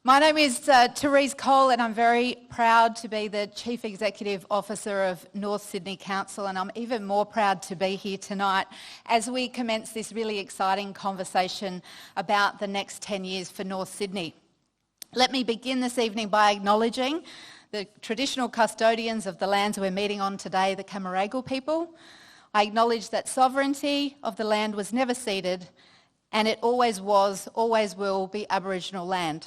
My name is Therese Cole, and I'm very proud to be the Chief Executive Officer of North Sydney Council, and I'm even more proud to be here tonight as we commence this really exciting conversation about the next 10 years for North Sydney. Let me begin this evening by acknowledging the traditional custodians of the lands we're meeting on today, the Camaragal people. I acknowledge that sovereignty of the land was never ceded, and it always was, always will be Aboriginal land.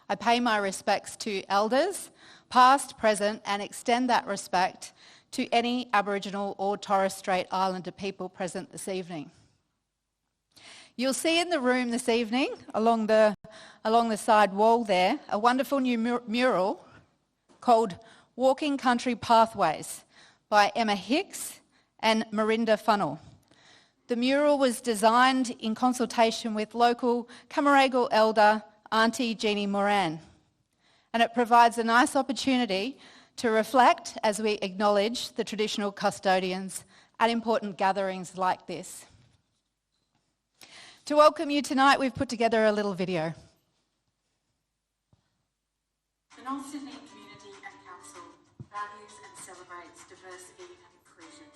I pay my respects to elders, past, present, and extend that respect to any Aboriginal or Torres Strait Islander people present this evening. You'll see in the room this evening, along the side wall there, a wonderful new mural called Walking Country Pathways by Emma Hicks and Marinda Funnell. The mural was designed in consultation with local Camaragal elder Auntie Jeannie Moran, and it provides a nice opportunity to reflect as we acknowledge the traditional custodians at important gatherings like this. To welcome you tonight, we've put together a little video. The North Sydney Community and Council values and celebrates diversity and inclusion.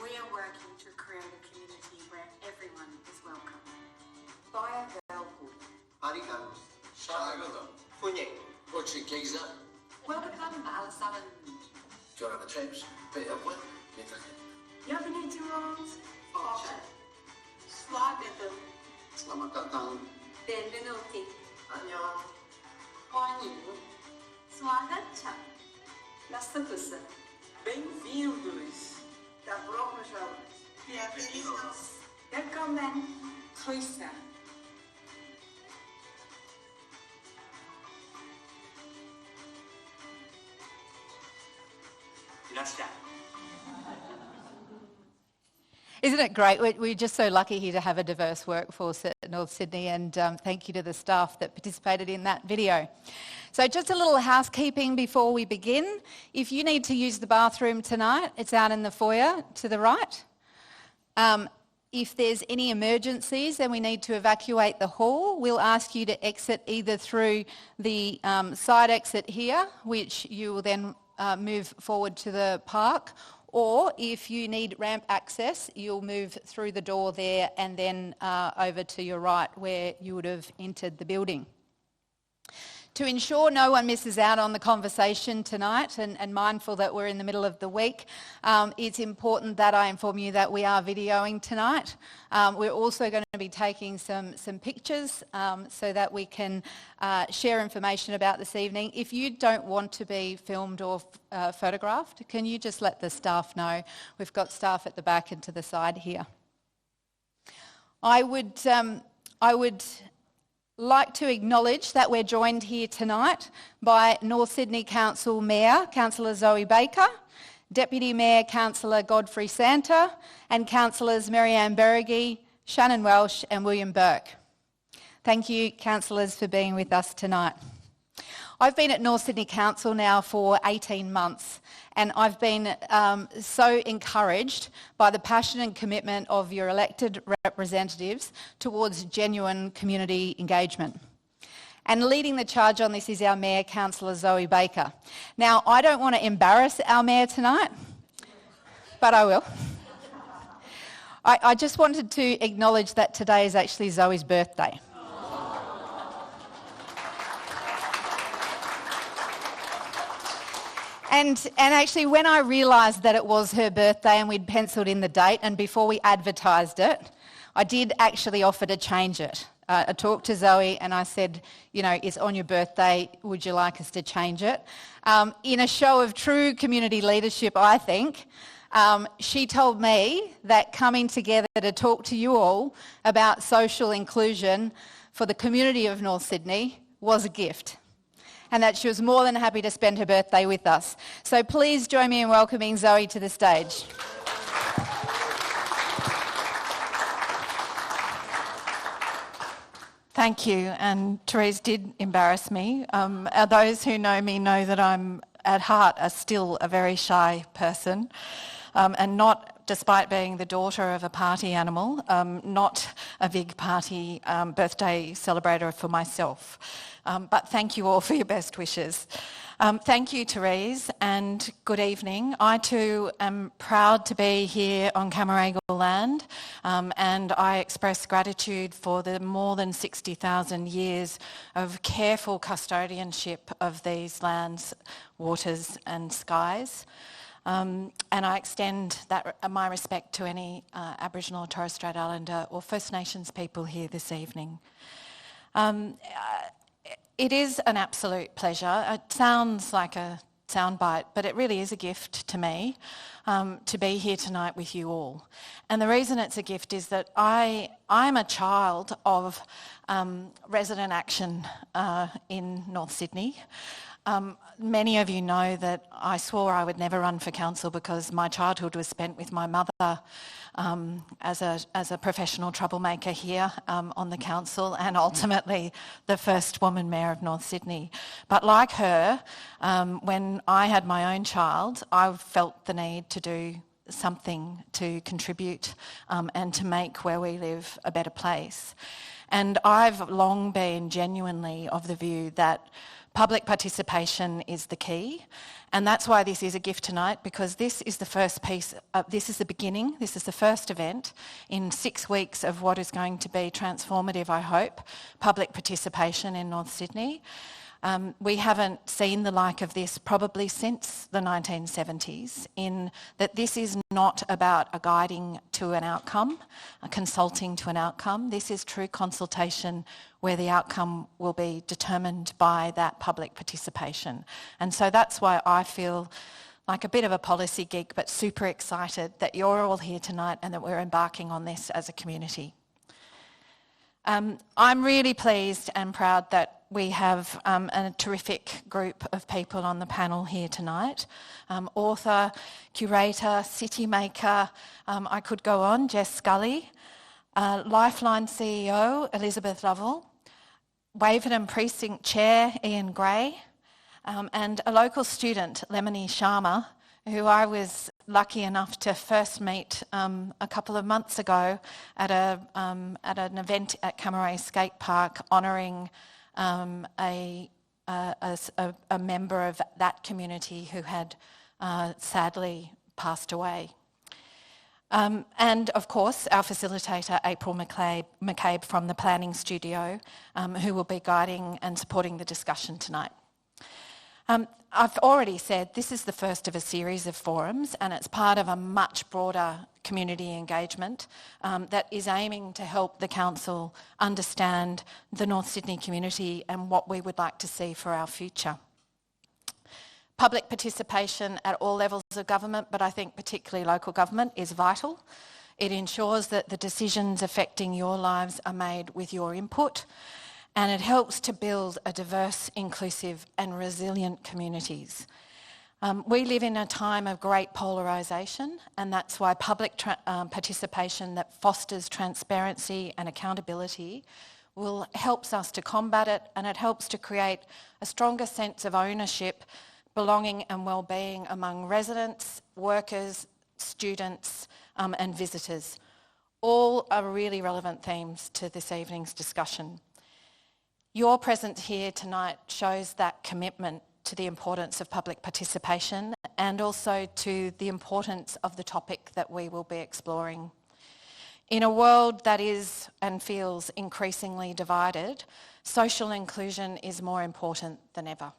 We are working to create a community where everyone is welcome. Via Velwood. Arigato. Shagato. Funye. Portuguesa. Welcome, Alasalan. Jonathan James. Peter Wood. Yabini Rose. Ocha. Swagato. Selamat datang. Benvenuti. Annyeong. 欢迎 Swagacha. Nastakusa. Bem-vindos. Добро пожаловать. Bienvenidos. Willkommen. Grüße. Isn't it great? We're just so lucky here to have a diverse workforce at North Sydney, and thank you to the staff that participated in that video. So just a little housekeeping before we begin. If you need to use the bathroom tonight, it's out in the foyer to the right. If there's any emergencies and we need to evacuate the hall, we'll ask you to exit either through the side exit here, which you will then move forward to the park, or if you need ramp access, you'll move through the door there and then over to your right where you would have entered the building. To ensure no one misses out on the conversation tonight, and mindful that we're in the middle of the week, it's important that I inform you that we are videoing tonight. We're also going to be taking some pictures so that we can share information about this evening. If you don't want to be filmed or photographed, can you just let the staff know? We've got staff at the back and to the side here. I would like to acknowledge that we're joined here tonight by North Sydney Council Mayor, Councillor Zoe Baker, Deputy Mayor, Councillor Godfrey Santa, and Councillors Marianne Berrigy, Shannon Welsh and William Burke. Thank you, councillors, for being with us tonight. I've been at North Sydney Council now for 18 months, and I've been so encouraged by the passion and commitment of your elected representatives towards genuine community engagement. And leading the charge on this is our Mayor, Councillor Zoe Baker. Now, I don't want to embarrass our Mayor tonight, but I will. I just wanted to acknowledge that today is actually Zoe's birthday. And actually, when I realised that it was her birthday and we'd penciled in the date, and before we advertised it, I did actually offer to change it. I talked to Zoe and I said, you know, it's on your birthday, would you like us to change it? In a show of true community leadership, I think, she told me that coming together to talk to you all about social inclusion for the community of North Sydney was a gift, and that she was more than happy to spend her birthday with us. So please join me in welcoming Zoe to the stage. Thank you, and Therese did embarrass me. Those who know me know that I'm at heart still a very shy person, and not despite being the daughter of a party animal, not a big party birthday celebrator for myself. But thank you all for your best wishes. Thank you, Therese, and good evening. I too am proud to be here on Camaragal land, and I express gratitude for the more than 60,000 years of careful custodianship of these lands, waters and skies. And I extend my respect to any Aboriginal or Torres Strait Islander or First Nations people here this evening. It is an absolute pleasure. It sounds like a soundbite, but it really is a gift to me to be here tonight with you all. And the reason it's a gift is that I'm a child of resident action in North Sydney. Many of you know that I swore I would never run for council because my childhood was spent with my mother as a professional troublemaker here on the council, and ultimately the first woman mayor of North Sydney. But like her, when I had my own child, I felt the need to do something to contribute and to make where we live a better place. And I've long been genuinely of the view that public participation is the key, and that's why this is a gift tonight, because this is the first piece, this is the beginning, this is the first event in 6 weeks of what is going to be transformative, I hope, public participation in North Sydney. We haven't seen the like of this probably since the 1970s, in that this is not about a guiding to an outcome, a consulting to an outcome. This is true consultation where the outcome will be determined by that public participation. And so that's why I feel like a bit of a policy geek, but super excited that you're all here tonight and that we're embarking on this as a community. I'm really pleased and proud that we have a terrific group of people on the panel here tonight. Author, curator, city maker, I could go on, Jess Scully, Lifeline CEO, Elizabeth Lovell, Waverton Precinct Chair, Ian Gray, and a local student, Lemony Sharma, who I was lucky enough to first meet a couple of months ago at an event at Camaragal Skate Park honouring a member of that community who had sadly passed away. And of course our facilitator April McCabe from the Planning Studio, who will be guiding and supporting the discussion tonight. I've already said this is the first of a series of forums, and it's part of a much broader community engagement that is aiming to help the council understand the North Sydney community and what we would like to see for our future. Public participation at all levels of government, but I think particularly local government, is vital. It ensures that the decisions affecting your lives are made with your input, and it helps to build a diverse, inclusive and resilient communities. We live in a time of great polarisation, and that's why public participation that fosters transparency and accountability helps us to combat it, and it helps to create a stronger sense of ownership, belonging and well-being among residents, workers, students and visitors. All are really relevant themes to this evening's discussion. Your presence here tonight shows that commitment to the importance of public participation and also to the importance of the topic that we will be exploring. In a world that is and feels increasingly divided, social inclusion is more important than ever.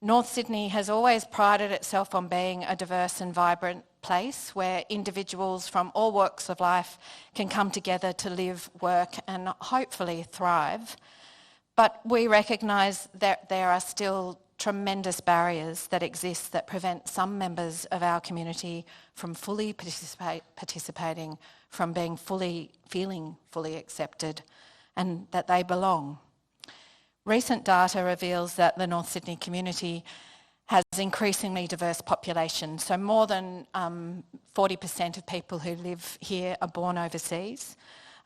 North Sydney has always prided itself on being a diverse and vibrant place where individuals from all walks of life can come together to live, work and hopefully thrive. But we recognise that there are still tremendous barriers that exist that prevent some members of our community from fully participating, from feeling fully accepted and that they belong. Recent data reveals that the North Sydney community has increasingly diverse population, so more than 40% of people who live here are born overseas.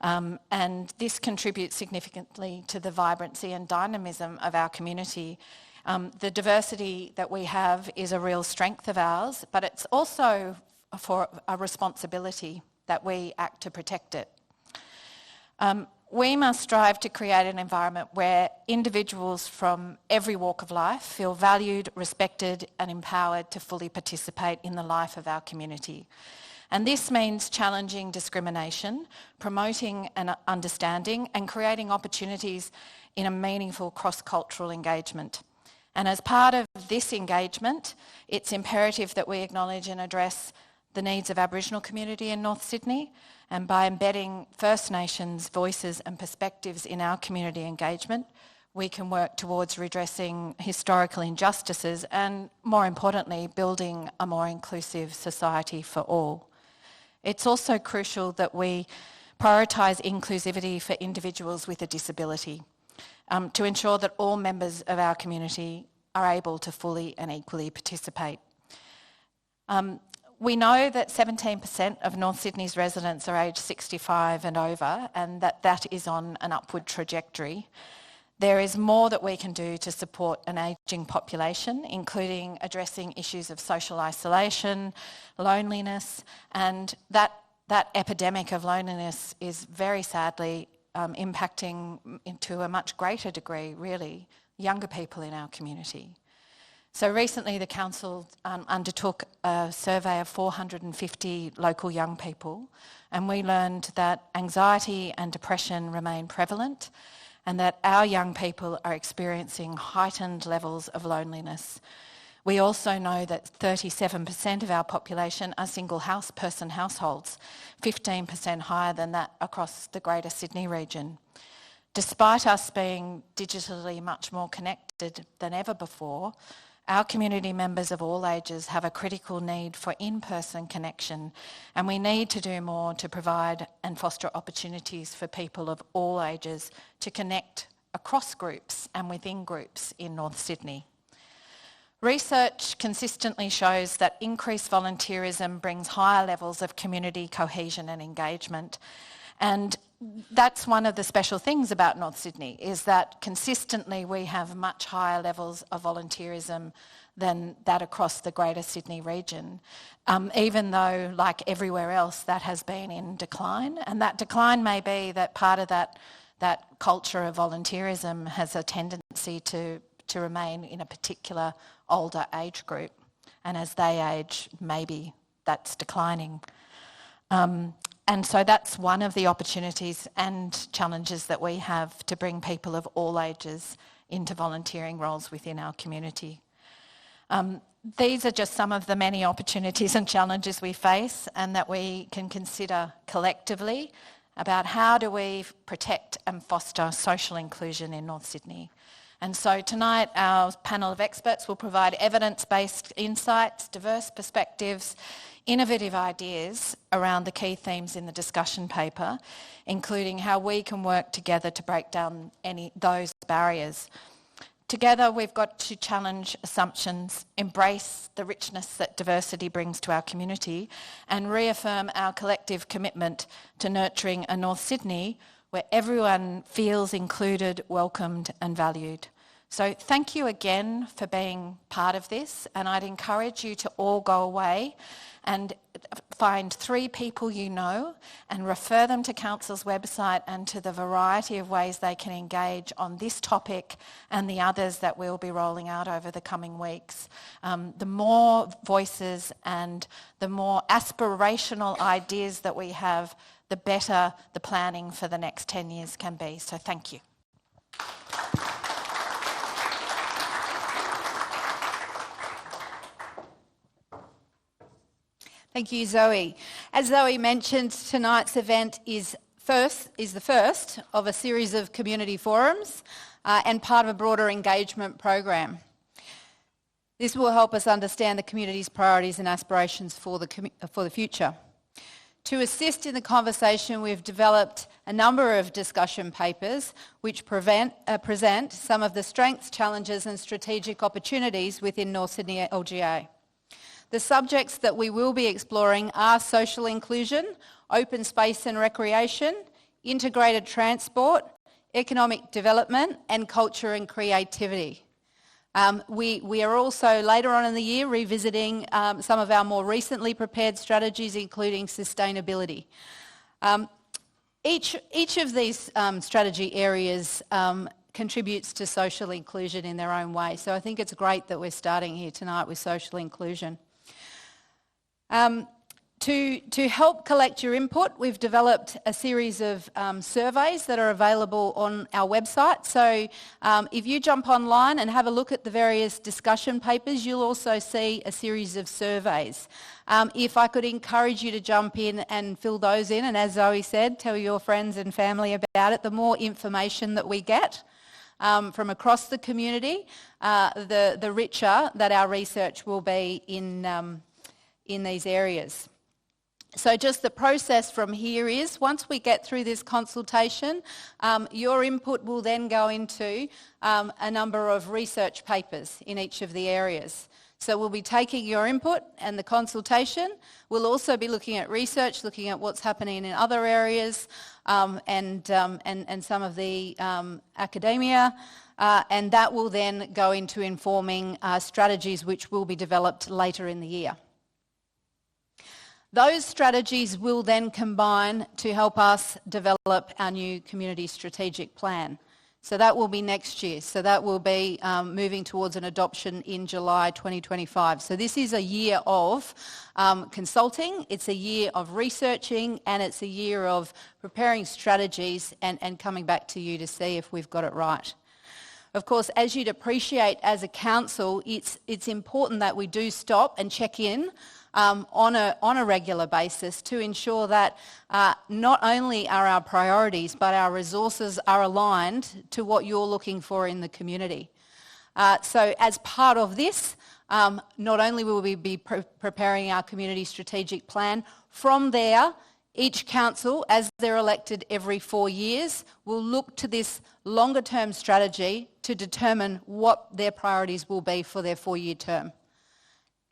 And this contributes significantly to the vibrancy and dynamism of our community. The diversity that we have is a real strength of ours, but it's also for a responsibility that we act to protect it. We must strive to create an environment where individuals from every walk of life feel valued, respected and empowered to fully participate in the life of our community. And this means challenging discrimination, promoting an understanding and creating opportunities in a meaningful cross-cultural engagement. And as part of this engagement, it's imperative that we acknowledge and address the needs of Aboriginal community in North Sydney, and by embedding First Nations voices and perspectives in our community engagement, we can work towards redressing historical injustices and, more importantly, building a more inclusive society for all. It's also crucial that we prioritise inclusivity for individuals with a disability to ensure that all members of our community are able to fully and equally participate. We know that 17% of North Sydney's residents are aged 65 and over, and that is on an upward trajectory. There is more that we can do to support an ageing population, including addressing issues of social isolation, loneliness, and that epidemic of loneliness is very sadly impacting to a much greater degree, really, younger people in our community. So recently the Council undertook a survey of 450 local young people, and we learned that anxiety and depression remain prevalent and that our young people are experiencing heightened levels of loneliness. We also know that 37% of our population are single person households, 15% higher than that across the Greater Sydney region. Despite us being digitally much more connected than ever before, our community members of all ages have a critical need for in-person connection, and we need to do more to provide and foster opportunities for people of all ages to connect across groups and within groups in North Sydney. Research consistently shows that increased volunteerism brings higher levels of community cohesion and engagement, and that's one of the special things about North Sydney, is that consistently we have much higher levels of volunteerism than that across the Greater Sydney region, even though, like everywhere else, that has been in decline. And that decline may be that part of that culture of volunteerism has a tendency to remain in a particular older age group. And as they age, maybe that's declining. And so that's one of the opportunities and challenges that we have to bring people of all ages into volunteering roles within our community. These are just some of the many opportunities and challenges we face and that we can consider collectively about how do we protect and foster social inclusion in North Sydney. And so tonight our panel of experts will provide evidence-based insights, diverse perspectives, innovative ideas around the key themes in the discussion paper, including how we can work together to break down those barriers. Together we've got to challenge assumptions, embrace the richness that diversity brings to our community, and reaffirm our collective commitment to nurturing a North Sydney where everyone feels included, welcomed and valued. So thank you again for being part of this, and I'd encourage you to all go away and find 3 people you know and refer them to Council's website and to the variety of ways they can engage on this topic and the others that we'll be rolling out over the coming weeks. The more voices and the more aspirational ideas that we have, the better the planning for the next 10 years can be. So thank you. Thank you, Zoe. As Zoe mentioned, tonight's event is the first of a series of community forums and part of a broader engagement program. This will help us understand the community's priorities and aspirations for the future. To assist in the conversation, we've developed a number of discussion papers which present some of the strengths, challenges and strategic opportunities within North Sydney LGA. The subjects that we will be exploring are social inclusion, open space and recreation, integrated transport, economic development and culture and creativity. We are also later on in the year revisiting some of our more recently prepared strategies, including sustainability. Each of these strategy areas contributes to social inclusion in their own way. So I think it's great that we're starting here tonight with social inclusion. To help collect your input, we've developed a series of surveys that are available on our website. So if you jump online and have a look at the various discussion papers, you'll also see a series of surveys. If I could encourage you to jump in and fill those in, and as Zoe said, tell your friends and family about it, the more information that we get from across the community, the richer that our research will be in these areas. So just the process from here is, once we get through this consultation, your input will then go into a number of research papers in each of the areas. So we'll be taking your input and the consultation. We'll also be looking at research, looking at what's happening in other areas and some of the academia, and that will then go into informing strategies which will be developed later in the year. Those strategies will then combine to help us develop our new community strategic plan. So that will be next year. So that will be moving towards an adoption in July 2025. So this is a year of consulting, it's a year of researching, and it's a year of preparing strategies and coming back to you to see if we've got it right. Of course, as you'd appreciate as a council, it's important that we do stop and check in on a regular basis to ensure that not only are our priorities but our resources are aligned to what you're looking for in the community. So as part of this, not only will we be preparing our community strategic plan, from there each council, as they're elected every 4 years, will look to this longer term strategy to determine what their priorities will be for their 4-year term.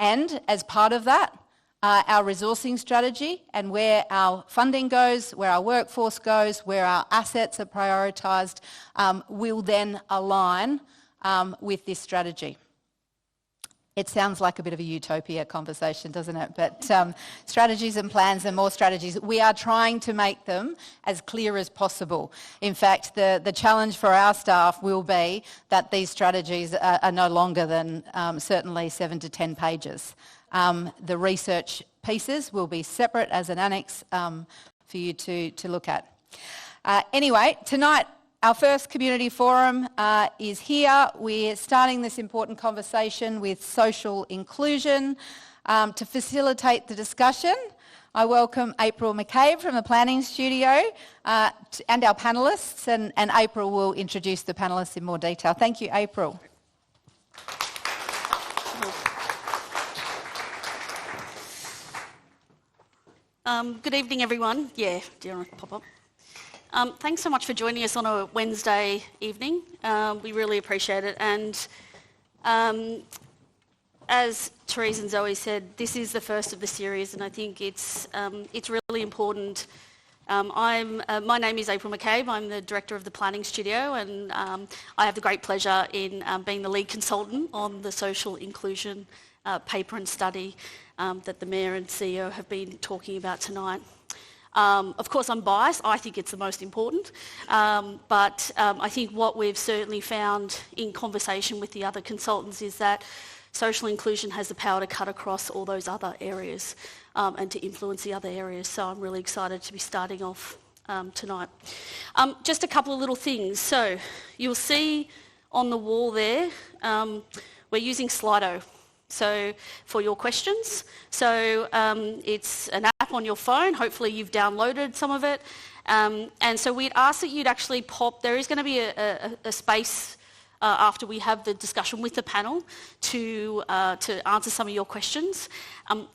And as part of that, our resourcing strategy and where our funding goes, where our workforce goes, where our assets are prioritised, will then align with this strategy. It sounds like a bit of a utopia conversation, doesn't it? But strategies and plans and more strategies, we are trying to make them as clear as possible. In fact, the challenge for our staff will be that these strategies are no longer than certainly 7 to 10 pages. The research pieces will be separate as an annex for you to look at. Anyway, tonight, our first community forum is here. We're starting this important conversation with social inclusion. To facilitate the discussion, I welcome April McCabe from the Planning Studio and our panellists, and April will introduce the panellists in more detail. Thank you, April. Good evening, everyone. Yeah, do you want to pop up? Thanks so much for joining us on a Wednesday evening. We really appreciate it. And as Therese and Zoe said, this is the first of the series, and I think it's really important. My name is April McCabe. I'm the director of the Planning Studio, and I have the great pleasure in being the lead consultant on the social inclusion paper and study that the Mayor and CEO have been talking about tonight. Of course, I'm biased. I think it's the most important. But I think what we've certainly found in conversation with the other consultants is that social inclusion has the power to cut across all those other areas and to influence the other areas. So I'm really excited to be starting off tonight. Just a couple of little things. So you'll see on the wall there, we're using Slido. So for your questions, so it's an app on your phone. Hopefully you've downloaded some of it, and so we'd ask that you'd actually pop. There is going to be a space after we have the discussion with the panel to answer some of your questions.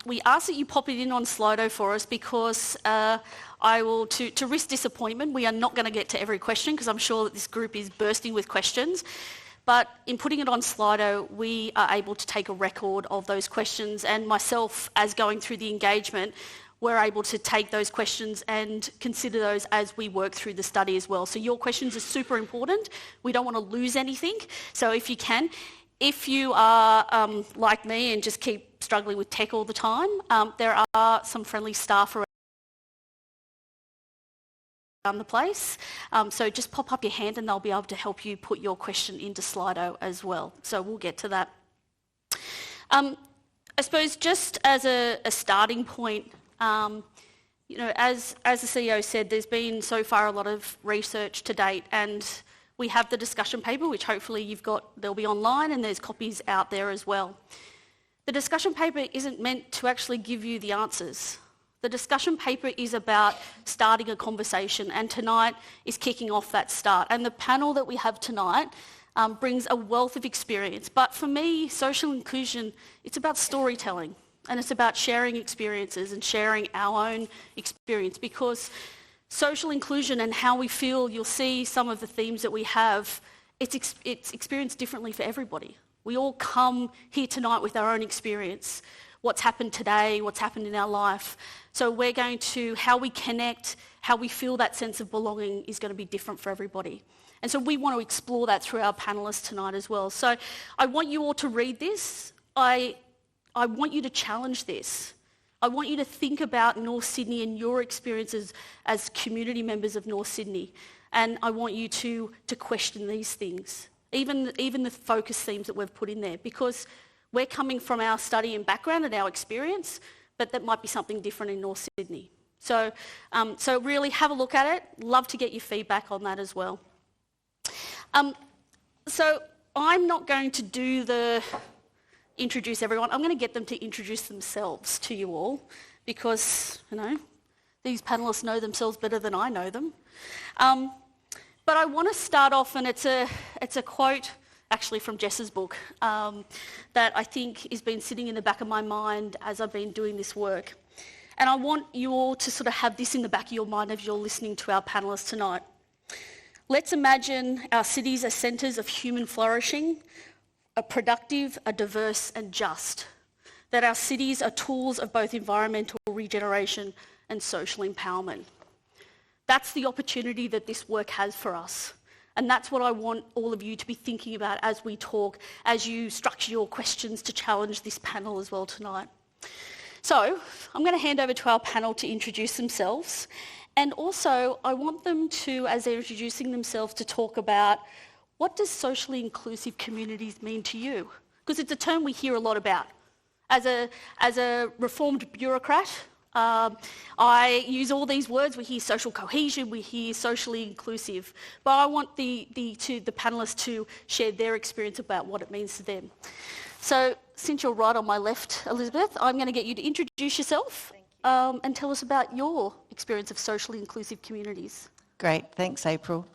We ask that you pop it in on Slido for us because to risk disappointment, we are not going to get to every question because I'm sure that this group is bursting with questions. But in putting it on Slido, we are able to take a record of those questions, and myself, as going through the engagement, we're able to take those questions and consider those as we work through the study as well. So your questions are super important. We don't want to lose anything. So if you can, If you are like me and just keep struggling with tech all the time, there are some friendly staff around the place. So just pop up your hand and they'll be able to help you put your question into Slido as well. So we'll get to that. I suppose just as a starting point, you know, as the CEO said, there's been so far a lot of research to date, and we have the discussion paper, which hopefully they'll be online, and there's copies out there as well. The discussion paper isn't meant to actually give you the answers. The discussion paper is about starting a conversation, and tonight is kicking off that start. And the panel that we have tonight brings a wealth of experience. But for me, social inclusion, it's about storytelling, and it's about sharing experiences and sharing our own experience, because social inclusion and how we feel, you'll see some of the themes that we have, it's experienced differently for everybody. We all come here tonight with our own experience, what's happened today, what's happened in our life. So we're going to, how we connect, how we feel that sense of belonging is going to be different for everybody. And so we want to explore that through our panellists tonight as well. So I want you all to read this. I want you to challenge this. I want you to think about North Sydney and your experiences as community members of North Sydney. And I want you to question these things, even the focus themes that we've put in there, because we're coming from our study and background and our experience, but that might be something different in North Sydney. So really have a look at it. Love to get your feedback on that as well. So I'm not going to introduce everyone. I'm going to get them to introduce themselves to you all, because, you know, these panellists know themselves better than I know them. But I want to start off, and it's a quote actually from Jess's book that I think has been sitting in the back of my mind as I've been doing this work. And I want you all to sort of have this in the back of your mind as you're listening to our panellists tonight. Let's imagine our cities as centres of human flourishing, are productive, are diverse and just. That our cities are tools of both environmental regeneration and social empowerment. That's the opportunity that this work has for us. And that's what I want all of you to be thinking about as we talk, as you structure your questions to challenge this panel as well tonight. So I'm going to hand over to our panel to introduce themselves. And also I want them to, as they're introducing themselves, to talk about what does socially inclusive communities mean to you? Because it's a term we hear a lot about. As a reformed bureaucrat, I use all these words. We hear social cohesion, we hear socially inclusive. But I want the panellists to share their experience about what it means to them. So since you're right on my left, Elizabeth, I'm going to get you to introduce yourself and tell us about your experience of socially inclusive communities. Great, thanks April.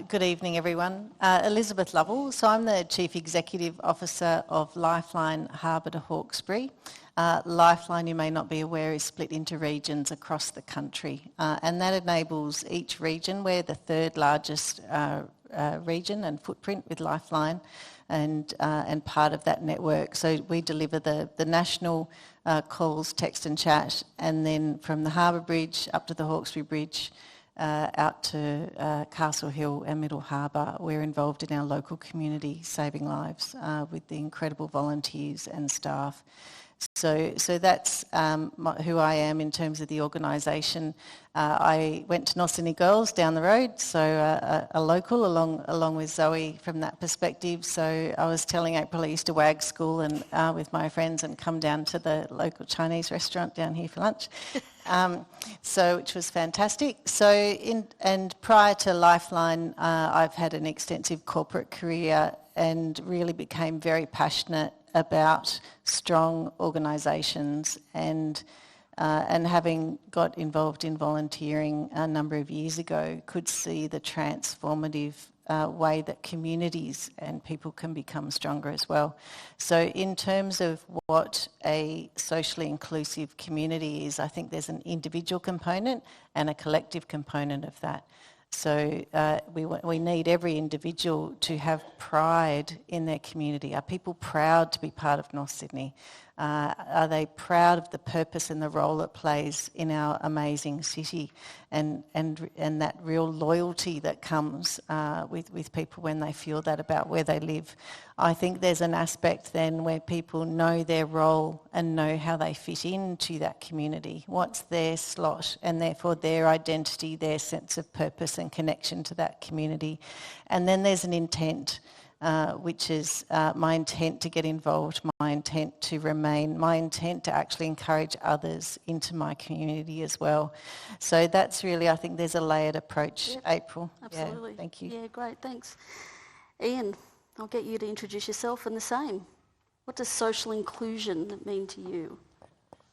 Good evening everyone. Elizabeth Lovell, so I'm the Chief Executive Officer of Lifeline Harbour to Hawkesbury. Lifeline, you may not be aware, is split into regions across the country, and that enables each region. We're the third largest region and footprint with Lifeline, and part of that network. So we deliver the national calls, text and chat, and then from the Harbour Bridge up to the Hawkesbury Bridge, out to Castle Hill and Middle Harbour. We're involved in our local community, saving lives with the incredible volunteers and staff. So that's who I am in terms of the organisation. I went to North Sydney Girls down the road, so a local along with Zoe from that perspective. So I was telling April I used to WAG school and with my friends and come down to the local Chinese restaurant down here for lunch. Which was fantastic. And prior to Lifeline, I've had an extensive corporate career and really became very passionate about strong organisations, and having got involved in volunteering a number of years ago, could see the transformative way that communities and people can become stronger as well. So in terms of what a socially inclusive community is, I think there's an individual component and a collective component of that. So we need every individual to have pride in their community. Are people proud to be part of North Sydney? Are they proud of the purpose and the role it plays in our amazing city, and that real loyalty that comes with people when they feel that about where they live? I think there's an aspect then where people know their role and know how they fit into that community, what's their slot, and therefore their identity, their sense of purpose and connection to that community. And then there's an intent, which is my intent to get involved, my intent to remain, my intent to actually encourage others into my community as well. So that's really, I think there's a layered approach, Yep, April. absolutely. Yeah, thank you. Yeah, great, thanks. Ian, I'll get you to introduce yourself and the same. What does social inclusion mean to you?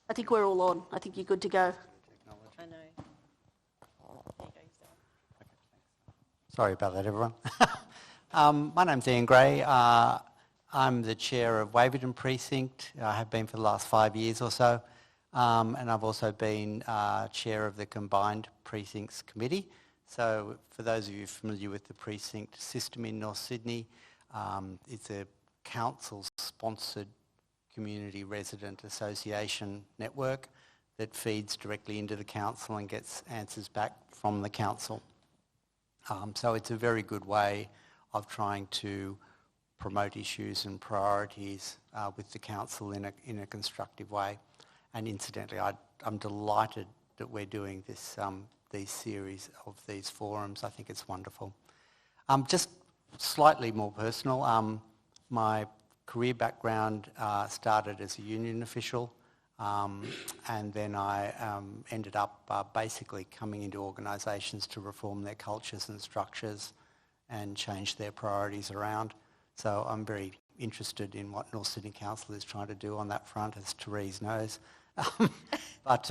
I think we're all on. I think you're good to go. I know. Sorry about that, everyone. My name's Ian Gray. I'm the chair of Waverton Precinct. I have been for the last 5 years or so. And I've also been chair of the Combined Precincts Committee. So for those of you familiar with the precinct system in North Sydney, it's a council-sponsored community resident association network that feeds directly into the council and gets answers back from the council. So it's a very good way of trying to promote issues and priorities with the council in a constructive way. And incidentally, I'm delighted that we're doing this these series of these forums. I think it's wonderful. Just slightly more personal, my career background started as a union official, and then I ended up basically coming into organisations to reform their cultures and structures and change their priorities around. So I'm very interested in what North Sydney Council is trying to do on that front, as Therese knows. But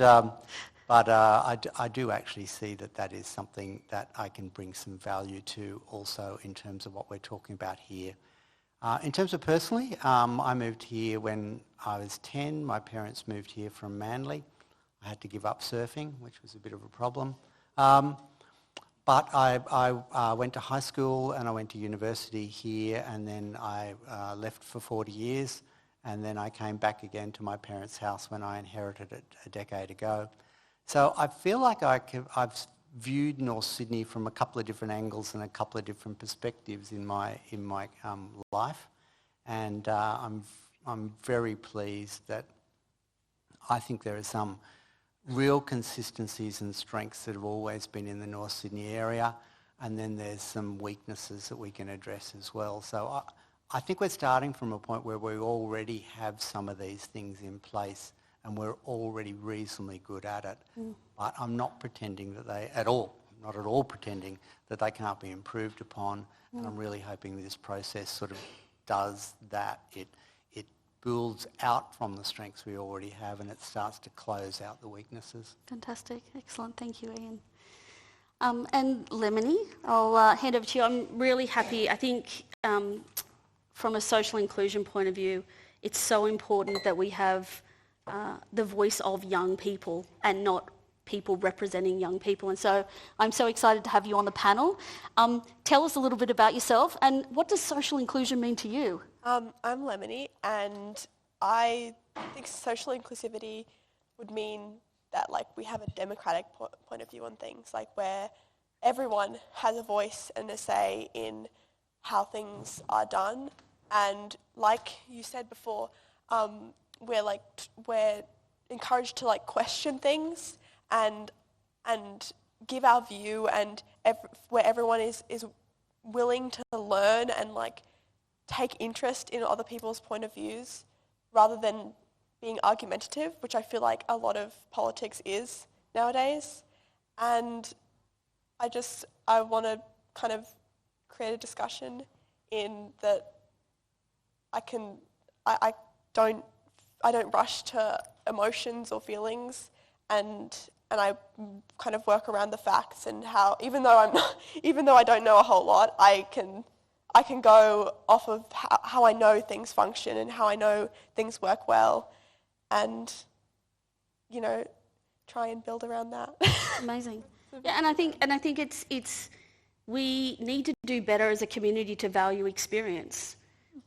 I do actually see that is something that I can bring some value to also in terms of what we're talking about here. In terms of personally, I moved here when I was 10. My parents moved here from Manly. I had to give up surfing, which was a bit of a problem. But I went to high school and I went to university here, and then I left for 40 years, and then I came back again to my parents' house when I inherited it a decade ago. So I feel like I've viewed North Sydney from a couple of different angles and a couple of different perspectives in my life, and I'm very pleased that I think there are some real consistencies and strengths that have always been in the North Sydney area, and then there's some weaknesses that we can address as well. So I think we're starting from a point where we already have some of these things in place and we're already reasonably good at it. But I'm not pretending that not at all pretending that they can't be improved upon, and I'm really hoping that this process sort of does that. It builds out from the strengths we already have, and it starts to close out the weaknesses. Fantastic. Excellent. Thank you, Ian. And Lemony, I'll hand over to you. I'm really happy. I think from a social inclusion point of view, it's so important that we have the voice of young people and not people representing young people. And so I'm so excited to have you on the panel. Tell us a little bit about yourself, and what does social inclusion mean to you? I'm Lemony, and I think social inclusivity would mean that we have a democratic point of view on things, where everyone has a voice and a say in how things are done. And like you said before, we're encouraged to question things and give our view, and where everyone is willing to learn and take interest in other people's point of views rather than being argumentative, which I feel like a lot of politics is nowadays. And I want to kind of create a discussion in that I don't rush to emotions or feelings, and I kind of work around the facts, and how even though I don't know a whole lot, I can go off of how I know things function and how I know things work well, and try and build around that. Amazing. Yeah, and I think we need to do better as a community to value experience.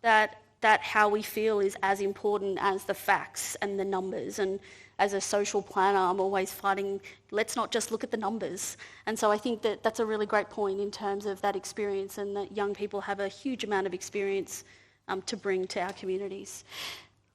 That how we feel is as important as the facts and the numbers. And as a social planner, I'm always fighting, let's not just look at the numbers. And so I think that that's a really great point in terms of that experience, and that young people have a huge amount of experience to bring to our communities.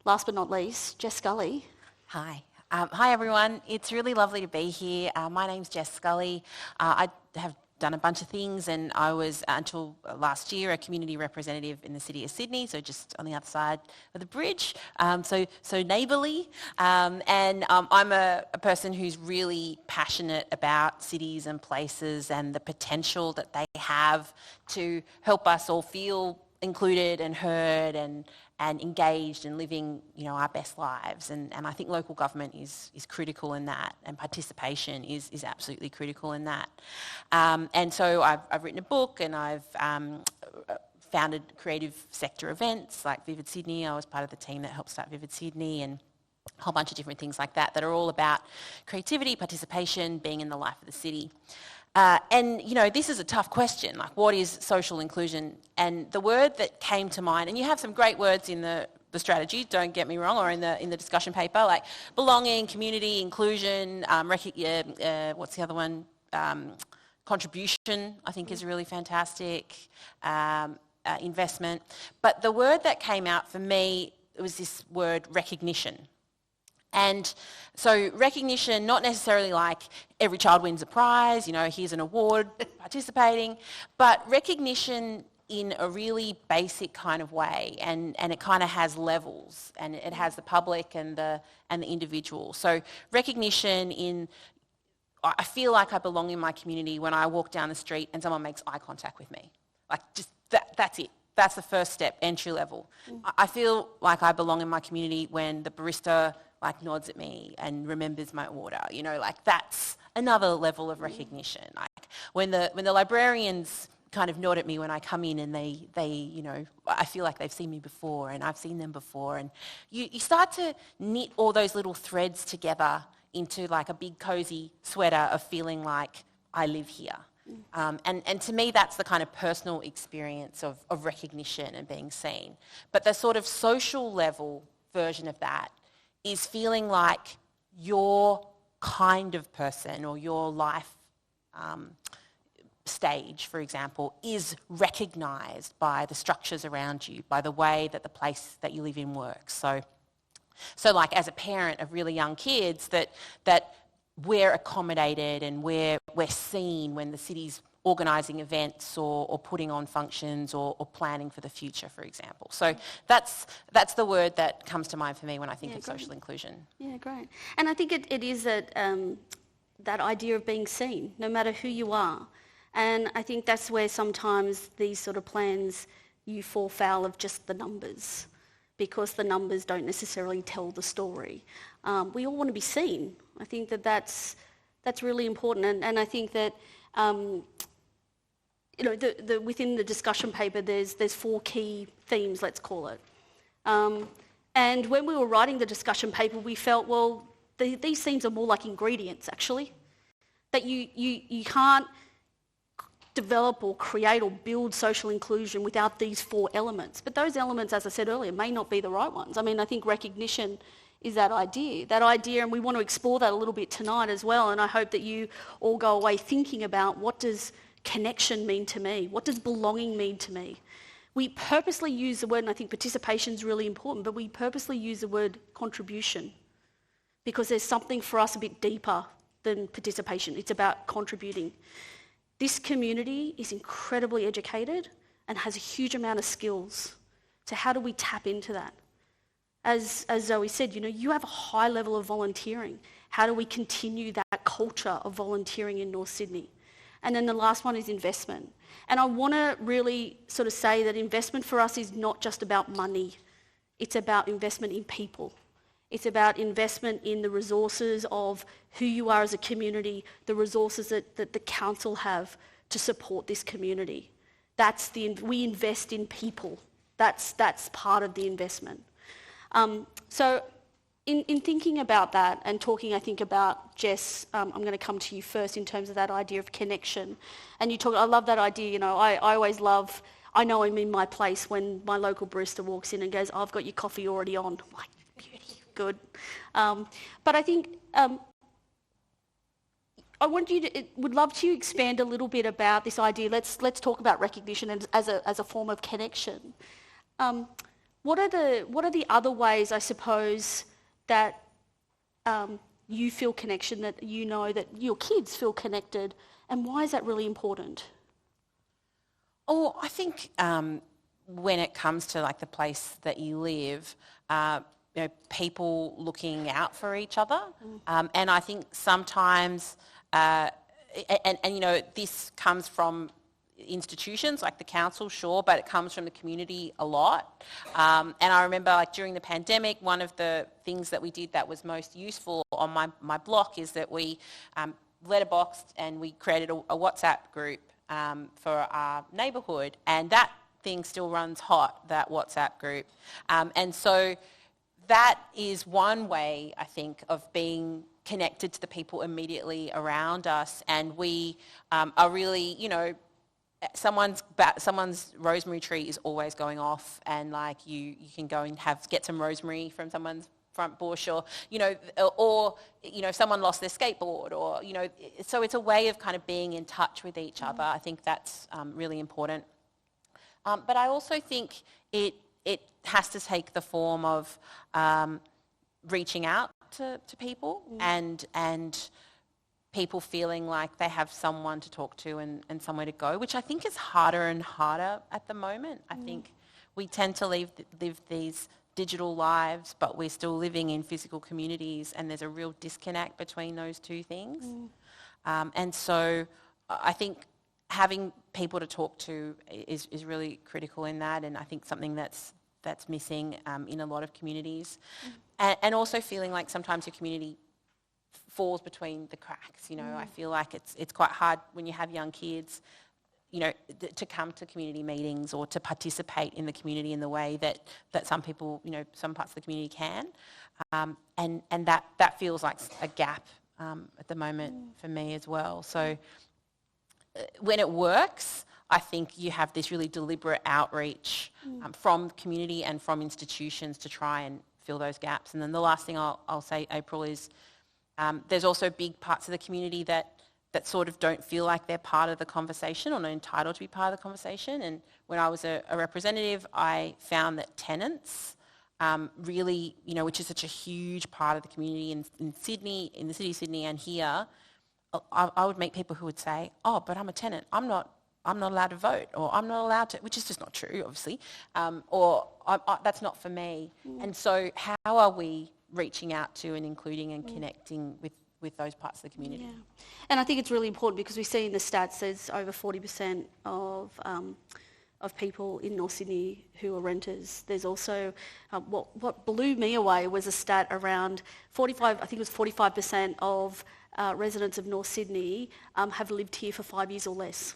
Last but not least, Jess Scully. Hi. Hi everyone. It's really lovely to be here. My name's Jess Scully. I have done a bunch of things, and I was, until last year, a community representative in the City of Sydney, so just on the other side of the bridge, so neighbourly. I'm a person who's really passionate about cities and places and the potential that they have to help us all feel included and heard and engaged in living, our best lives. And I think local government is critical in that, and participation is absolutely critical in that. And so I've written a book, and I've founded creative sector events like Vivid Sydney. I was part of the team that helped start Vivid Sydney, and a whole bunch of different things like that are all about creativity, participation, being in the life of the city. This is a tough question, like what is social inclusion? And the word that came to mind, and you have some great words in the strategy, don't get me wrong, or in the discussion paper, like belonging, community, inclusion, what's the other one? Contribution, I think is really fantastic, investment. But the word that came out for me was this word recognition. And so recognition, not necessarily like every child wins a prize, here's an award participating, but recognition in a really basic kind of way, and it kind of has levels, and it has the public and the individual. So recognition in, I feel like I belong in my community when I walk down the street and someone makes eye contact with me. Like just that's it. That's the first step, entry level. I feel like I belong in my community when the barista nods at me and remembers my order. That's another level of recognition. Like when the librarians kind of nod at me when I come in, and they I feel like they've seen me before and I've seen them before, and you start to knit all those little threads together into like a big cozy sweater of feeling like I live here. And to me, that's the kind of personal experience of recognition and being seen. But the sort of social level version of that is feeling like your kind of person, or your life stage, for example, is recognised by the structures around you, by the way that the place that you live in works. So like as a parent of really young kids, that we're accommodated and we're seen when the city's organising events or putting on functions or planning for the future, for example. So that's the word that comes to mind for me when I think of social inclusion. Yeah, great. And I think it is that idea of being seen, no matter who you are. And I think that's where sometimes these sort of plans, you fall foul of just the numbers, because the numbers don't necessarily tell the story. We all want to be seen. I think that's really important. And I think that within the discussion paper, there's 4 key themes, let's call it. And when we were writing the discussion paper, we felt, well, these themes are more like ingredients, actually. That you can't develop or create or build social inclusion without these 4 elements. But those elements, as I said earlier, may not be the right ones. I mean, I think recognition is that idea, and we want to explore that a little bit tonight as well. And I hope that you all go away thinking about, what does connection mean to me? What does belonging mean to me? We purposely use the word, and I think participation is really important, but we purposely use the word contribution, because there's something for us a bit deeper than participation. It's about contributing. This community is incredibly educated and has a huge amount of skills. So how do we tap into that? As Zoe said, you have a high level of volunteering. How do we continue that culture of volunteering in North Sydney? And then the last one is investment. And I want to really sort of say that investment for us is not just about money. It's about investment in people. It's about investment in the resources of who you are as a community, the resources that the council have to support this community. We invest in people. That's part of the investment. So in thinking about that and talking, I think, about Jess, I'm going to come to you first in terms of that idea of connection. And you talk, I love that idea, you know, I always love, I know I'm in my place when my local barista walks in and goes, I've got your coffee already on. I'm like, beauty, good. But I think I would love to expand a little bit about this idea. Let's talk about recognition as a form of connection. What are the other ways, I suppose, that you feel connection, that you know that your kids feel connected, and why is that really important? Oh, I think when it comes to like the place that you live, you know, people looking out for each other, and I think sometimes, and you know, this comes from institutions like the council, sure, but it comes from the community a lot. And I remember, like, during the pandemic, one of the things that we did that was most useful on my block is that we letterboxed and we created a WhatsApp group for our neighbourhood, and that thing still runs hot, that WhatsApp group. And so that is one way, I think, of being connected to the people immediately around us, and we are really, you know, someone's rosemary tree is always going off, and like you can go and get some rosemary from someone's front bush, or you know, someone lost their skateboard, or you know, so it's a way of kind of being in touch with each other. I think that's really important. But I also think it has to take the form of reaching out to people and people feeling like they have someone to talk to and somewhere to go, which I think is harder and harder at the moment. I think we tend to live these digital lives, but we're still living in physical communities, and there's a real disconnect between those two things. And so I think having people to talk to is really critical in that, and I think something that's missing in a lot of communities. And also feeling like sometimes your community falls between the cracks. You know, I feel like it's quite hard when you have young kids, you know, to come to community meetings or to participate in the community in the way that some people, you know, some parts of the community can. And that feels like a gap at the moment for me as well. So when it works, I think you have this really deliberate outreach from community and from institutions to try and fill those gaps. And then the last thing I'll say, April, is there's also big parts of the community that sort of don't feel like they're part of the conversation or not entitled to be part of the conversation. And when I was a representative, I found that tenants really, you know, which is such a huge part of the community in Sydney, in the city of Sydney and here, I would meet people who would say, oh, but I'm a tenant, I'm not allowed to vote, or I'm not allowed to, which is just not true, obviously, or that's not for me. And so how are we reaching out to and including and connecting with those parts of the community? Yeah. And I think it's really important because we see in the stats there's over 40% of people in North Sydney who are renters. There's also, what blew me away was a stat around 45% of residents of North Sydney have lived here for 5 years or less.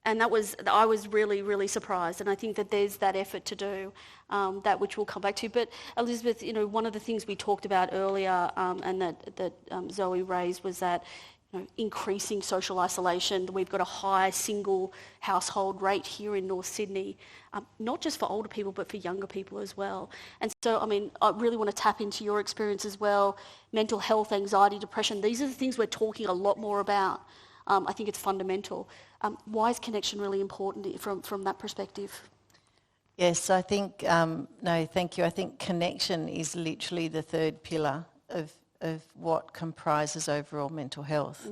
And I was really, really surprised. And I think that there's that effort to do, that which we'll come back to. But Elizabeth, you know, one of the things we talked about earlier and that Zoe raised was that, you know, increasing social isolation. We've got a high single household rate here in North Sydney, not just for older people, but for younger people as well. And so, I mean, I really want to tap into your experience as well. Mental health, anxiety, depression, these are the things we're talking a lot more about. I think it's fundamental. Why is connection really important from that perspective? Yes, I think, no, thank you. I think connection is literally the third pillar of what comprises overall mental health.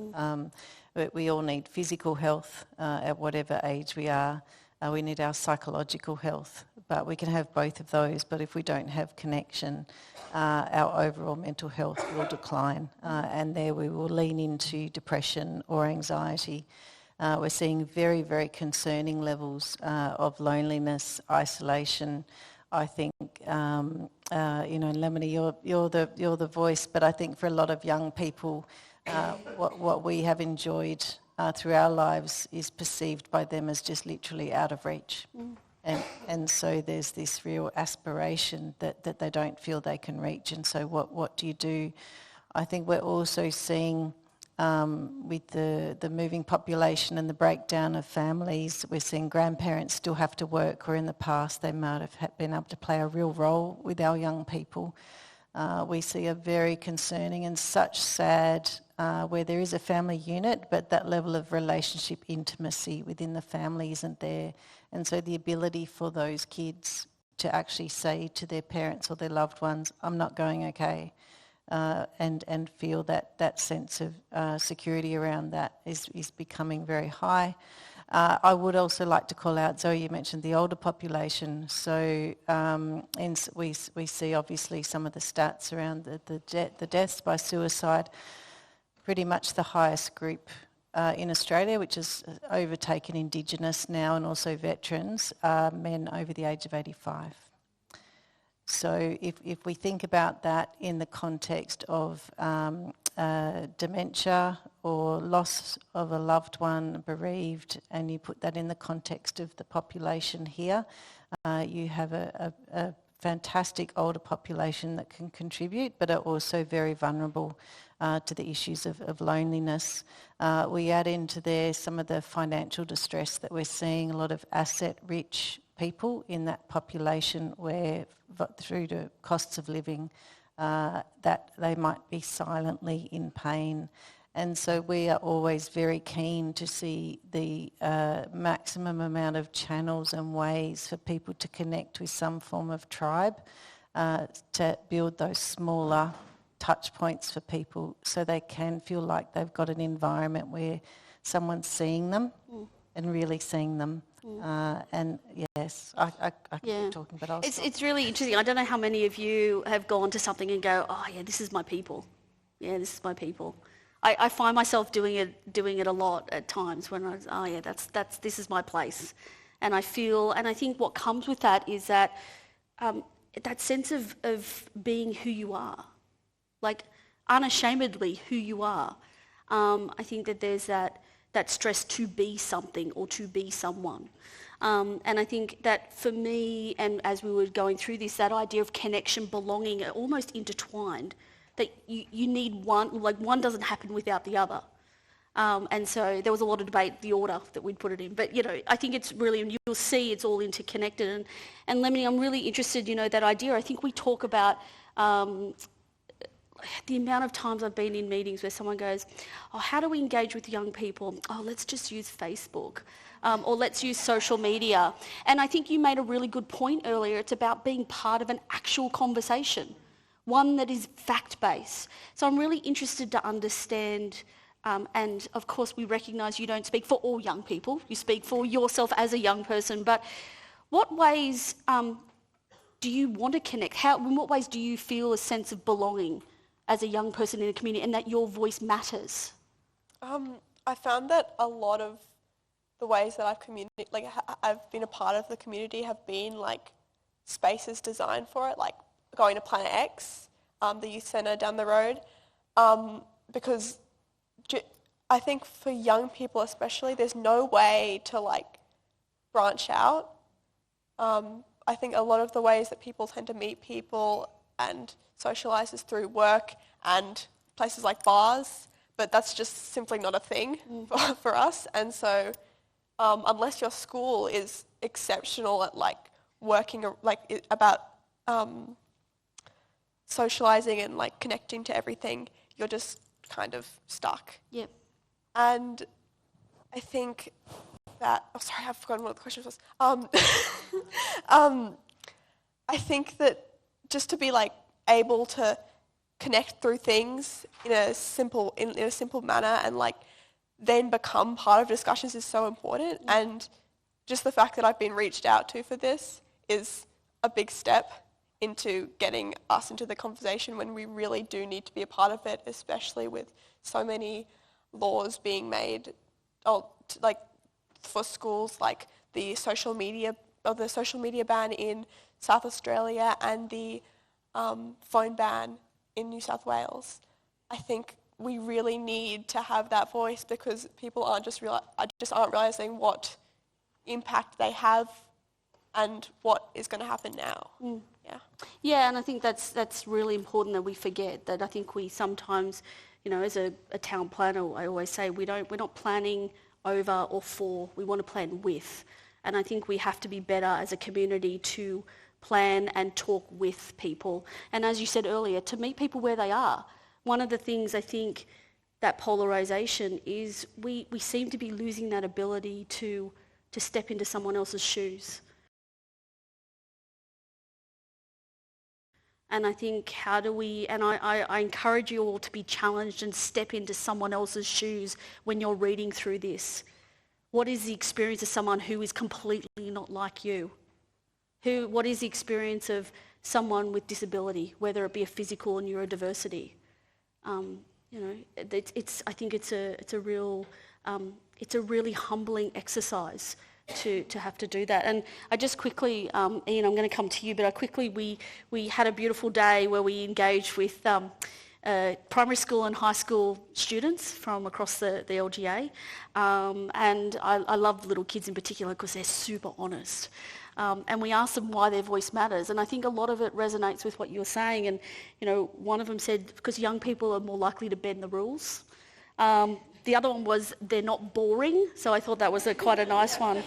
We all need physical health at whatever age we are. We need our psychological health, but we can have both of those. But if we don't have connection, our overall mental health will decline, and there we will lean into depression or anxiety. We're seeing very, very concerning levels of loneliness, isolation. I think, you know, Lemony, you're the voice, but I think for a lot of young people, what we have enjoyed through our lives is perceived by them as just literally out of reach. And so there's this real aspiration that they don't feel they can reach. And so what do you do? I think we're also seeing with the moving population and the breakdown of families, we're seeing grandparents still have to work, where in the past they might have been able to play a real role with our young people. We see a very concerning and such sad where there is a family unit, but that level of relationship intimacy within the family isn't there. And so the ability for those kids to actually say to their parents or their loved ones, I'm not going okay, and feel that sense of security around that is becoming very high. I would also like to call out, Zoe, you mentioned the older population. So we see obviously some of the stats around the deaths by suicide, pretty much the highest group in Australia, which has overtaken Indigenous now and also veterans, men over the age of 85. So if we think about that in the context of dementia or loss of a loved one, bereaved, and you put that in the context of the population here, you have a fantastic older population that can contribute, but are also very vulnerable to the issues of loneliness. We add into there some of the financial distress that we're seeing, a lot of asset-rich people in that population where through the costs of living that they might be silently in pain. And so we are always very keen to see the maximum amount of channels and ways for people to connect with some form of tribe, to build those smaller touch points for people so they can feel like they've got an environment where someone's seeing them and really seeing them. And yes, I keep talking, but I'll stop. It's really interesting. I don't know how many of you have gone to something and go, oh yeah, this is my people. Yeah, this is my people. I find myself doing it a lot at times when this is my place, and I think what comes with that is that that sense of being who you are, like unashamedly who you are. I think that there's that stress to be something or to be someone. And I think that for me, and as we were going through this, that idea of connection, belonging are almost intertwined, that you need one, like one doesn't happen without the other. And so there was a lot of debate, the order that we'd put it in. But, I think it's really, and you'll see it's all interconnected. And Lemony, I'm really interested, that idea. I think we talk about the amount of times I've been in meetings where someone goes, oh, how do we engage with young people? Oh, let's just use Facebook, or let's use social media. And I think you made a really good point earlier. It's about being part of an actual conversation, one that is fact-based. So I'm really interested to understand, and of course we recognise you don't speak for all young people, you speak for yourself as a young person, but what ways do you want to connect? In what ways do you feel a sense of belonging as a young person in a community, and that your voice matters? I found that a lot of the ways that I've been a part of the community have been like spaces designed for it, like going to Planet X, the youth centre down the road, because I think for young people especially, there's no way to like branch out. I think a lot of the ways that people tend to meet people and socialise is through work and places like bars, but that's just simply not a thing for us. And so unless your school is exceptional at like working about socialising and like connecting to everything, you're just kind of stuck. Yep. And I think that, sorry, I've forgotten what the question was. I think that just to be like able to connect through things in a simple manner and like then become part of discussions is so important. And just the fact that I've been reached out to for this is a big step into getting us into the conversation when we really do need to be a part of it, especially with so many laws being made, like for schools, like the social media ban in South Australia and the phone ban in New South Wales. I think we really need to have that voice because people aren't realising what impact they have and what is going to happen now. Yeah. Yeah, and I think that's really important that we forget that. I think we sometimes, as a town planner, I always say we're not planning over or for, we want to plan with. And I think we have to be better as a community to plan and talk with people. And as you said earlier, to meet people where they are. One of the things I think that polarisation is we seem to be losing that ability to step into someone else's shoes. And I think how do we, and I encourage you all to be challenged and step into someone else's shoes when you're reading through this. What is the experience of someone who is completely not like you? What is the experience of someone with disability, whether it be a physical or neurodiversity? I think it's a really humbling exercise to have to do that. And I just quickly, Ian, I'm going to come to you, but we had a beautiful day where we engaged with primary school and high school students from across the LGA. And I love little kids in particular because they're super honest. And we asked them why their voice matters. And I think a lot of it resonates with what you're saying. And, one of them said, because young people are more likely to bend the rules. The other one was, they're not boring. So I thought that was quite a nice one.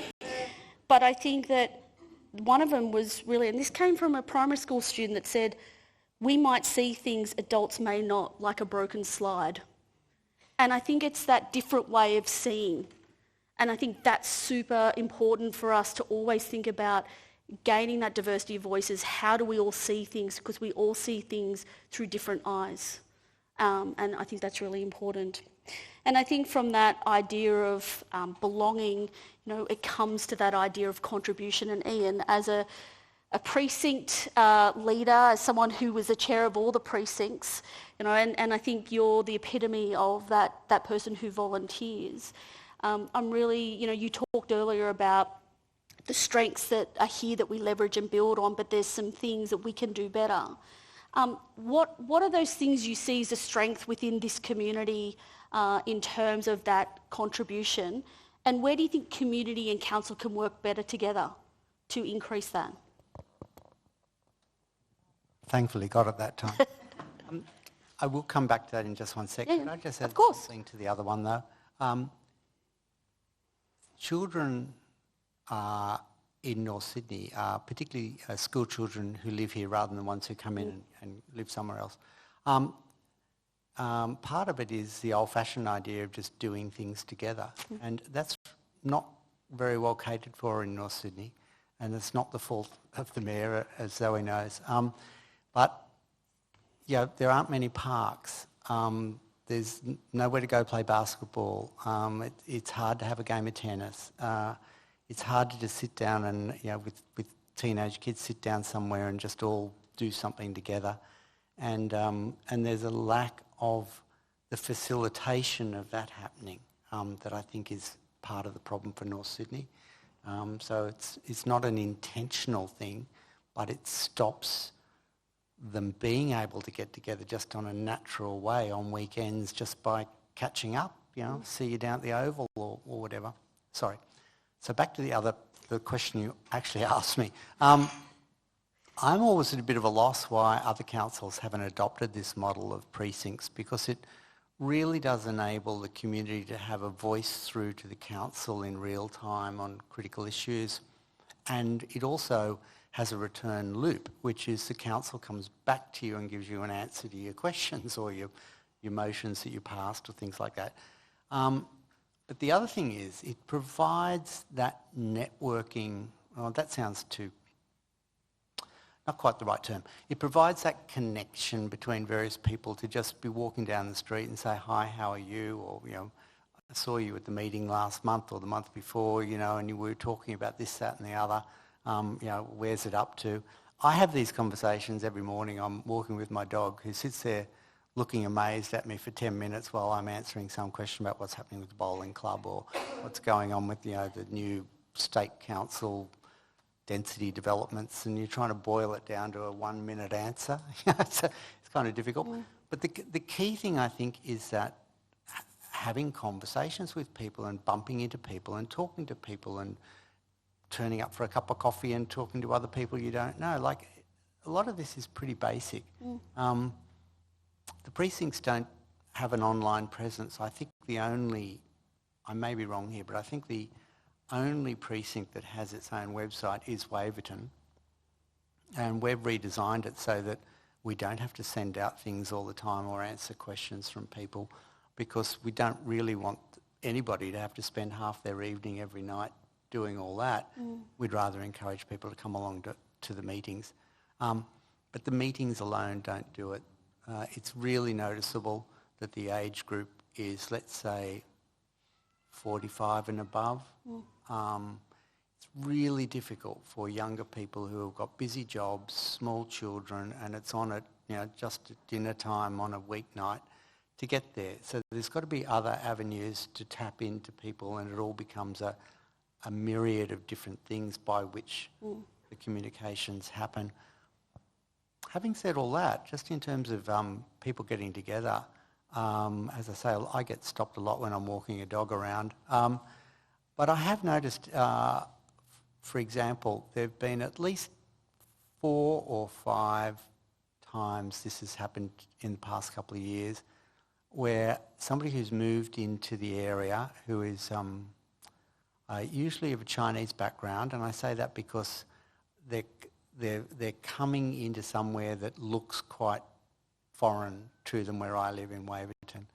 But I think that one of them was really, and this came from a primary school student that said, we might see things adults may not, like a broken slide. And I think it's that different way of seeing. And I think that's super important for us to always think about gaining that diversity of voices. How do we all see things? Because we all see things through different eyes. And I think that's really important. And I think from that idea of belonging, it comes to that idea of contribution. And Ian, as a precinct leader, as someone who was the chair of all the precincts, and I think you're the epitome of that person who volunteers. I'm really, you talked earlier about the strengths that are here that we leverage and build on, but there's some things that we can do better. What are those things you see as a strength within this community in terms of that contribution? And where do you think community and council can work better together to increase that? Thankfully got it that time. I will come back to that in just one second. Yeah, Can I just add of course. something to the other one though? Children in North Sydney, particularly school children who live here rather than the ones who come in and live somewhere else. Part of it is the old-fashioned idea of just doing things together, and that's not very well catered for in North Sydney, and it's not the fault of the Mayor, as Zoe knows. But there aren't many parks. There's nowhere to go play basketball. It's hard to have a game of tennis. It's hard to just sit down and, with teenage kids, sit down somewhere and just all do something together. And there's a lack of the facilitation of that happening that I think is part of the problem for North Sydney. So it's not an intentional thing, but it stops them being able to get together just on a natural way on weekends just by catching up, see you down at the Oval or whatever. Sorry. So back to the question you actually asked me. I'm always at a bit of a loss why other councils haven't adopted this model of precincts, because it really does enable the community to have a voice through to the council in real time on critical issues. And it also has a return loop, which is the council comes back to you and gives you an answer to your questions or your motions that you passed or things like that. But the other thing is it provides that networking, that sounds too, not quite the right term. It provides that connection between various people to just be walking down the street and say, hi, how are you? Or, I saw you at the meeting last month or the month before, and you were talking about this, that and the other. Where's it up to? I have these conversations every morning. I'm walking with my dog who sits there looking amazed at me for 10 minutes while I'm answering some question about what's happening with the bowling club or what's going on with, the new state council density developments, and you're trying to boil it down to a 1-minute answer. It's kind of difficult. But the key thing, I think, is that having conversations with people and bumping into people and talking to people and turning up for a cup of coffee and talking to other people you don't know. Like, a lot of this is pretty basic. The precincts don't have an online presence. I think I may be wrong here, but I think the only precinct that has its own website is Waverton. And we've redesigned it so that we don't have to send out things all the time or answer questions from people, because we don't really want anybody to have to spend half their evening every night doing all that. We'd rather encourage people to come along to the meetings. But the meetings alone don't do it. It's really noticeable that the age group is, let's say, 45 and above. It's really difficult for younger people who have got busy jobs, small children, and it's on at just at dinner time on a weeknight to get there. So there's got to be other avenues to tap into people, and it all becomes a myriad of different things by which the communications happen. Having said all that, just in terms of people getting together, as I say, I get stopped a lot when I'm walking a dog around. But I have noticed, for example, there have been at least 4 or 5 times this has happened in the past couple of years, where somebody who's moved into the area who is usually of a Chinese background, and I say that because they're coming into somewhere that looks quite foreign to them where I live in Waverton.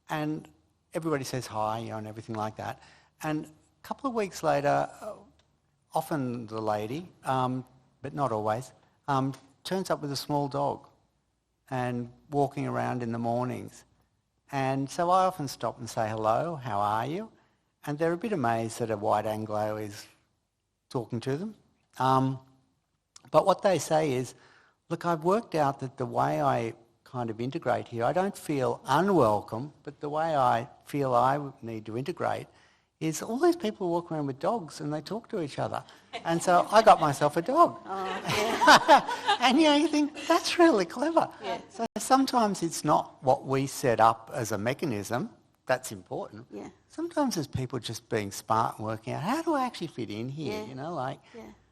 And everybody says hi, and everything like that. And a couple of weeks later, often the lady, but not always, turns up with a small dog and walking around in the mornings. And so I often stop and say, hello, how are you? And they're a bit amazed that a white Anglo is talking to them. But what they say is, look, I've worked out that the way I kind of integrate here, I don't feel unwelcome, but the way I feel I need to integrate is all these people walk around with dogs and they talk to each other. And so I got myself a dog. And you think, that's really clever. Yeah. So sometimes it's not what we set up as a mechanism that's important. Yeah. Sometimes it's people just being smart and working out, how do I actually fit in here? Yeah.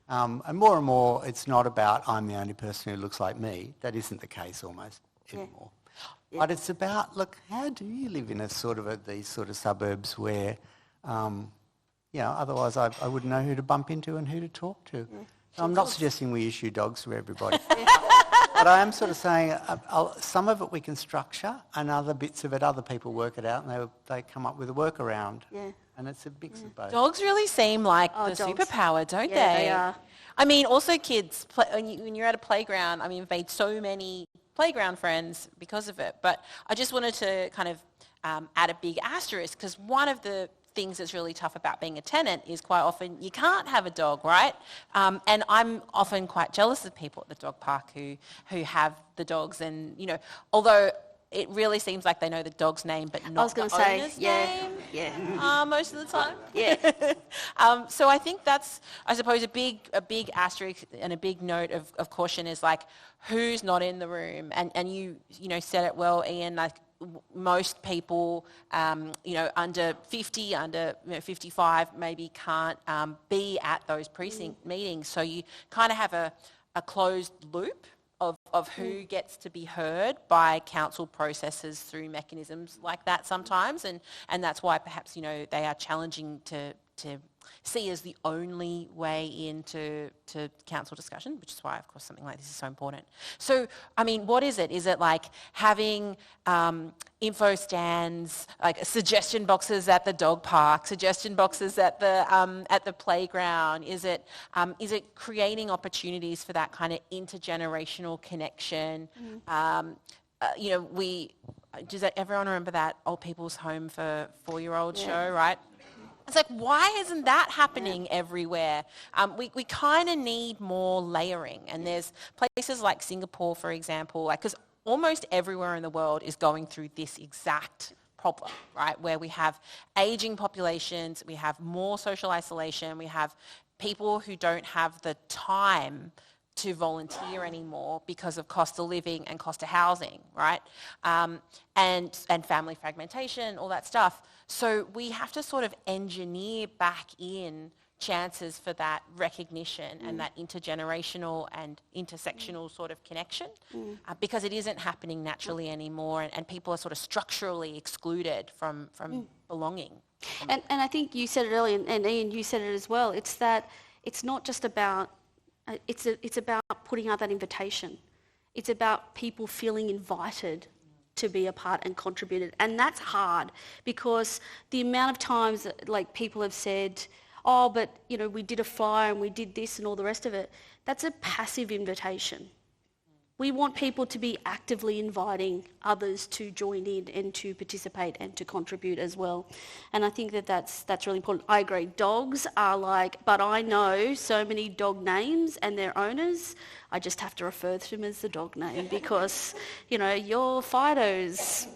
And more, it's not about I'm the only person who looks like me. That isn't the case almost anymore. Yeah. But it's about, look, how do you live in these sort of suburbs where, otherwise I wouldn't know who to bump into and who to talk to. Yeah. So I'm not suggesting we issue dogs to everybody. But I am sort of saying some of it we can structure, and other bits of it other people work it out, and they come up with a workaround. Yeah. And it's a mix of both. Dogs really seem like the dogs. superpower, don't they? Yeah, they are. I mean, also kids, when you're at a playground, I mean, I've made so many playground friends because of it. But I just wanted to kind of add a big asterisk, because one of the things that's really tough about being a tenant is quite often you can't have a dog, right? And I'm often quite jealous of people at the dog park who have the dogs, and, although it really seems like they know the dog's name, but not the owner's name. Yeah. Most of the time. Yeah. So I think that's, I suppose, a big asterisk and a big note of caution is like, who's not in the room? And you said it well, Ian, like most people, under 50, under 55 maybe can't be at those precinct meetings. So you kind of have a closed loop of who gets to be heard by council processes through mechanisms like that sometimes, and that's why perhaps they are challenging to see as the only way into council discussion, which is why, of course, something like this is so important. So, I mean, what is it? Is it like having info stands, like suggestion boxes at the dog park, suggestion boxes at the playground? Is it creating opportunities for that kind of intergenerational connection? Does everyone remember that Old People's Home for 4-year-old show, right? It's like, why isn't that happening everywhere? We kind of need more layering, and there's places like Singapore, for example, because almost everywhere in the world is going through this exact problem, right? Where we have aging populations, we have more social isolation, we have people who don't have the time to volunteer anymore because of cost of living and cost of housing, right? And family fragmentation, all that stuff. So we have to sort of engineer back in chances for that recognition and that intergenerational and intersectional sort of connection because it isn't happening naturally anymore, and people are sort of structurally excluded from belonging. And I think you said it earlier, and Ian, you said it as well. It's that it's not just about, it's about putting out that invitation. It's about people feeling invited to be a part and contributed. And that's hard because the amount of times that, like, people have said, oh, but, you know, we did a flyer and we did this and all the rest of it. That's a passive invitation. We want people to be actively inviting others to join in and to participate and to contribute as well. And I think that that's really important. I agree. Dogs are like, but I know so many dog names and their owners. I just have to refer to them as the dog name because, you know, your Fido's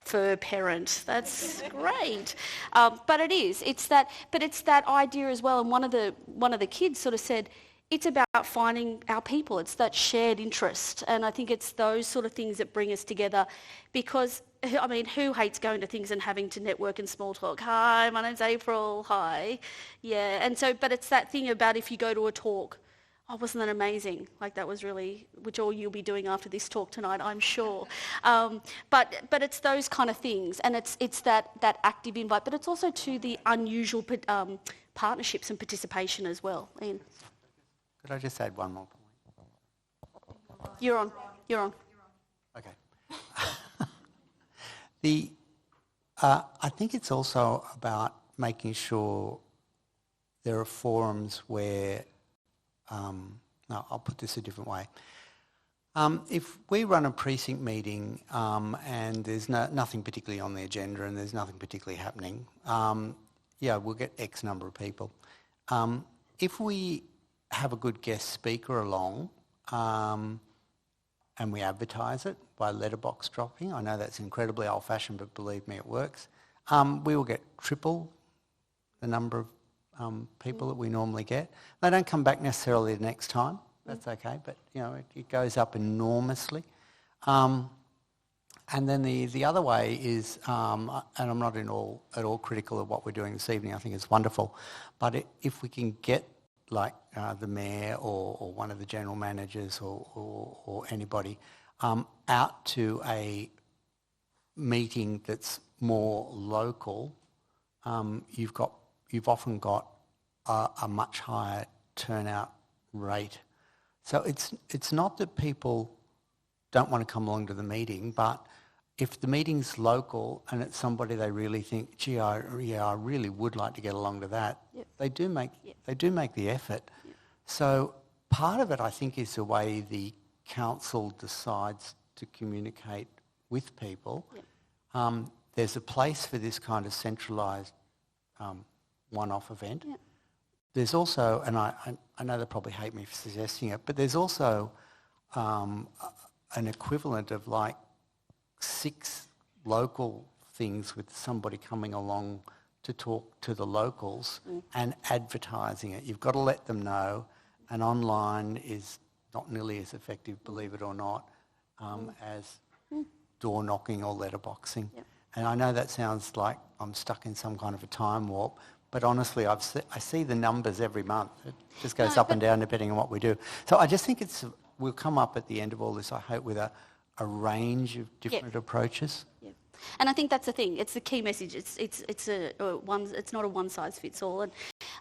fur parent. That's great. But it is. It's that idea as well. And one of the kids sort of said, it's about finding our people. It's that shared interest. And I think it's those sort of things that bring us together because, I mean, who hates going to things and having to network and small talk? Hi, my name's April. Hi. Yeah. And so, but it's that thing about if you go to a talk, oh, wasn't that amazing? Like that was really, which all you'll be doing after this talk tonight, I'm sure. But it's those kind of things. And it's that active invite, but it's also to the unusual partnerships and participation as well. Ian. Could I just add one more point? You're on. Okay. I think it's also about making sure there are forums where, I'll put this a different way. If we run a precinct meeting and there's nothing particularly on the agenda and there's nothing particularly happening, we'll get X number of people. If we have a good guest speaker along and we advertise it by letterbox dropping, I know that's incredibly old-fashioned, but believe me, it works, we will get triple the number of people that we normally get. They don't come back necessarily the next time, that's okay, but you know, it goes up enormously. And then the other way is, and I'm not at all critical of what we're doing this evening, I think it's wonderful, but if we can get like the mayor or one of the general managers or anybody out to a meeting that's more local, you've often got a much higher turnout rate. So it's not that people don't want to come along to the meeting, but if the meeting's local and it's somebody they really think, gee, I really would like to get along to that, they do make the effort. Yep. So part of it, I think, is the way the council decides to communicate with people. Yep. There's a place for this kind of centralised one-off event. Yep. There's also, and I know they probably hate me for suggesting it, but there's also an equivalent of like 6 local things with somebody coming along to talk to the locals and advertising it. You've got to let them know, and online is not nearly as effective, believe it or not, as door knocking or letterboxing. Yep. And I know that sounds like I'm stuck in some kind of a time warp, but honestly, I see the numbers every month. It just goes up and down depending on what we do. So I just think we'll come up at the end of all this, I hope, with a range of different approaches. Yeah. And I think that's the thing. It's the key message. It's not a one size fits all. And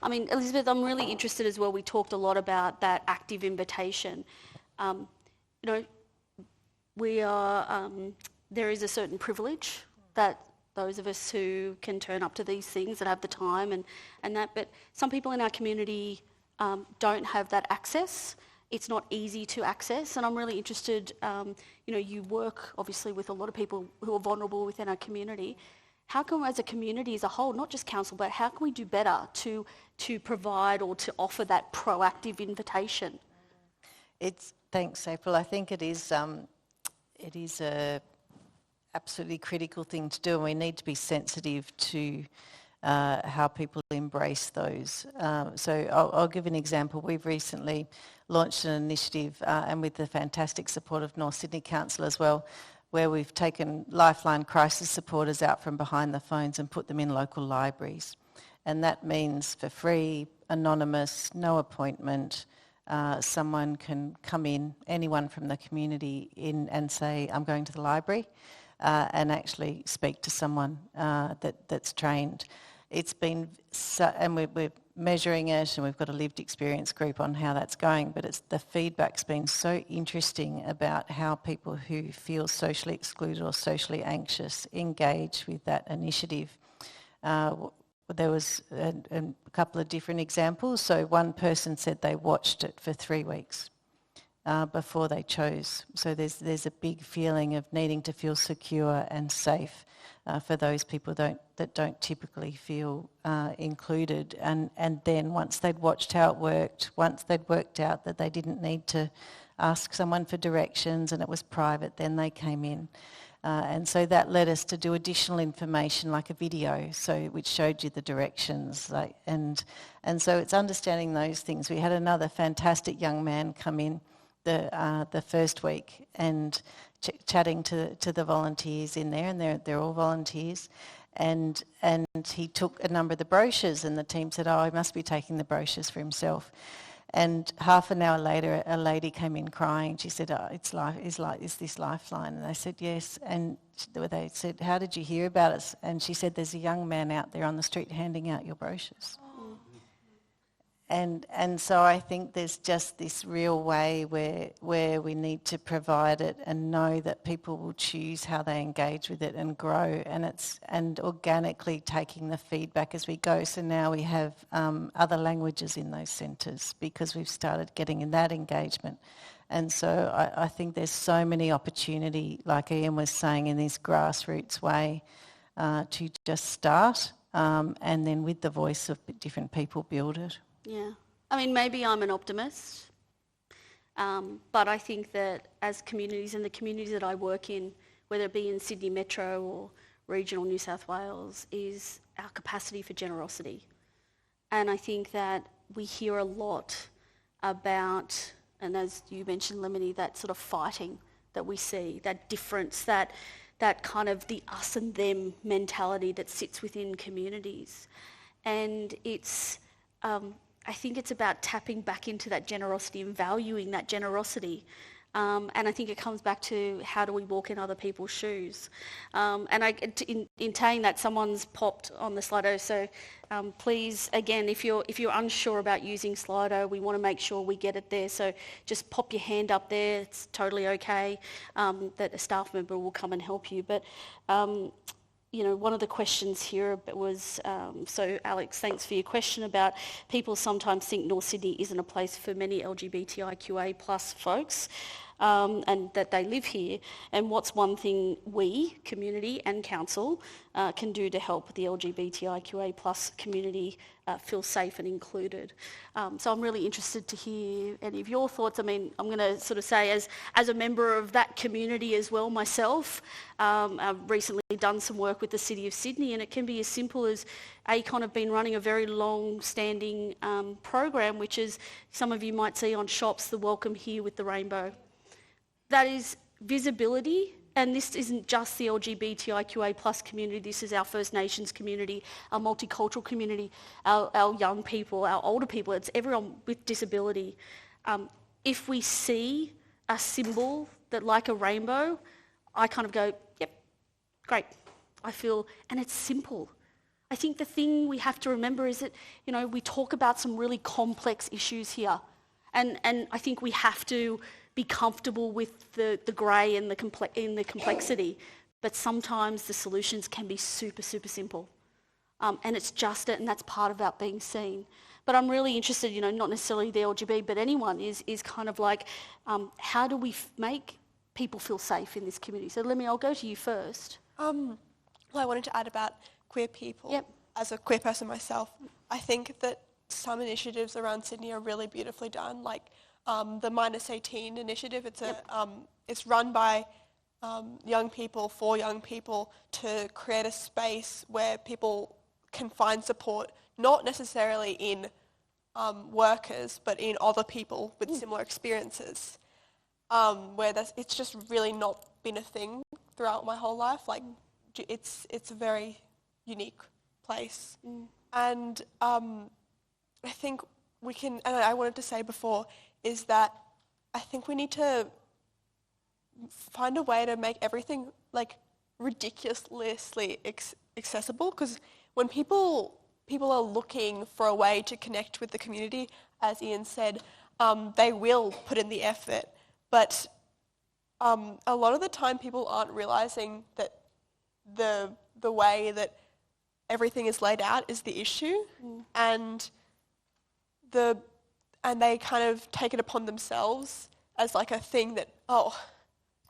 I mean, Elizabeth, I'm really interested as well. We talked a lot about that active invitation. You know, we are. There is a certain privilege that those of us who can turn up to these things and have the time and that, but some people in our community don't have that access. It's not easy to access, and I'm really interested, you know, you work obviously with a lot of people who are vulnerable within our community. How can, as a community as a whole, not just council, but how can we do better to provide or to offer that proactive invitation? Thanks, April. I think it is a absolutely critical thing to do, and we need to be sensitive to how people embrace those. So I'll give an example. We've recently launched an initiative, and with the fantastic support of North Sydney Council as well, where we've taken Lifeline crisis supporters out from behind the phones and put them in local libraries. And that means for free, anonymous, no appointment, someone can come in, anyone from the community in and say, I'm going to the library, and actually speak to someone that's trained. It's been, and we're measuring it, and we've got a lived experience group on how that's going, but the feedback's been so interesting about how people who feel socially excluded or socially anxious engage with that initiative. There was a couple of different examples. So one person said they watched it for 3 weeks before they chose. So there's a big feeling of needing to feel secure and safe for those people that don't typically feel included. And then once they'd watched how it worked, once they'd worked out that they didn't need to ask someone for directions and it was private, then they came in. And so that led us to do additional information like a video, which showed you the directions. And so it's understanding those things. We had another fantastic young man come in the first week and chatting to the volunteers in there, and they're all volunteers. And he took a number of the brochures, and the team said, he must be taking the brochures for himself. And half an hour later, a lady came in crying. She said, is this Lifeline? And I said, yes. And they said, how did you hear about us? And she said, there's a young man out there on the street handing out your brochures. And so I think there's just this real way where we need to provide it and know that people will choose how they engage with it and grow, and organically taking the feedback as we go. So now we have other languages in those centres because we've started getting in that engagement. And so I think there's so many opportunity, like Ian was saying, in this grassroots way to just start and then with the voice of different people build it. Yeah. I mean, maybe I'm an optimist, but I think that as communities and the communities that I work in, whether it be in Sydney Metro or regional New South Wales, is our capacity for generosity. And I think that we hear a lot about, and as you mentioned, Lemony, that sort of fighting that we see, that difference, that kind of the us and them mentality that sits within communities. And it's... I think it's about tapping back into that generosity and valuing that generosity. And I think it comes back to how do we walk in other people's shoes. And in saying that, someone's popped on the Slido. So please, again, if you're unsure about using Slido, we want to make sure we get it there. So just pop your hand up there. It's totally okay that a staff member will come and help you. But one of the questions here was, so Alex, thanks for your question about people sometimes think North Sydney isn't a place for many LGBTIQA plus folks and that they live here. And what's one thing we, community and council, can do to help the LGBTIQA plus community feel safe and included? So I'm really interested to hear any of your thoughts. I mean, I'm going to sort of say as a member of that community as well myself, I've recently done some work with the City of Sydney, and it can be as simple as ACON have been running a very long-standing program, which is, some of you might see on shops, the Welcome Here with the Rainbow. That is visibility, and this isn't just the LGBTIQA plus community, this is our First Nations community, our multicultural community, our young people, our older people, it's everyone with disability. If we see a symbol that, like a rainbow, I kind of go, yep, great, I feel, and it's simple. I think the thing we have to remember is that, we talk about some really complex issues here, and I think we have to be comfortable with the grey and the complexity, but sometimes the solutions can be super, super simple. And it's just it, and that's part about being seen. But I'm really interested, not necessarily the LGBT, but anyone is kind of like, how do we make people feel safe in this community? So Lemmy, I'll go to you first. Well, I wanted to add about queer people. Yep. As a queer person myself, I think that some initiatives around Sydney are really beautifully done, like the -18 initiative. It's run by young people for young people to create a space where people can find support not necessarily in workers, but in other people with similar experiences, where it's just really not been a thing throughout my whole life. Like, it's a very unique place. And I think we can, and I wanted to say before, is that I think we need to find a way to make everything like ridiculously accessible, because when people are looking for a way to connect with the community, as Ian said, they will put in the effort, but a lot of the time people aren't realising that the way that everything is laid out is the issue, and they kind of take it upon themselves as like a thing that, oh,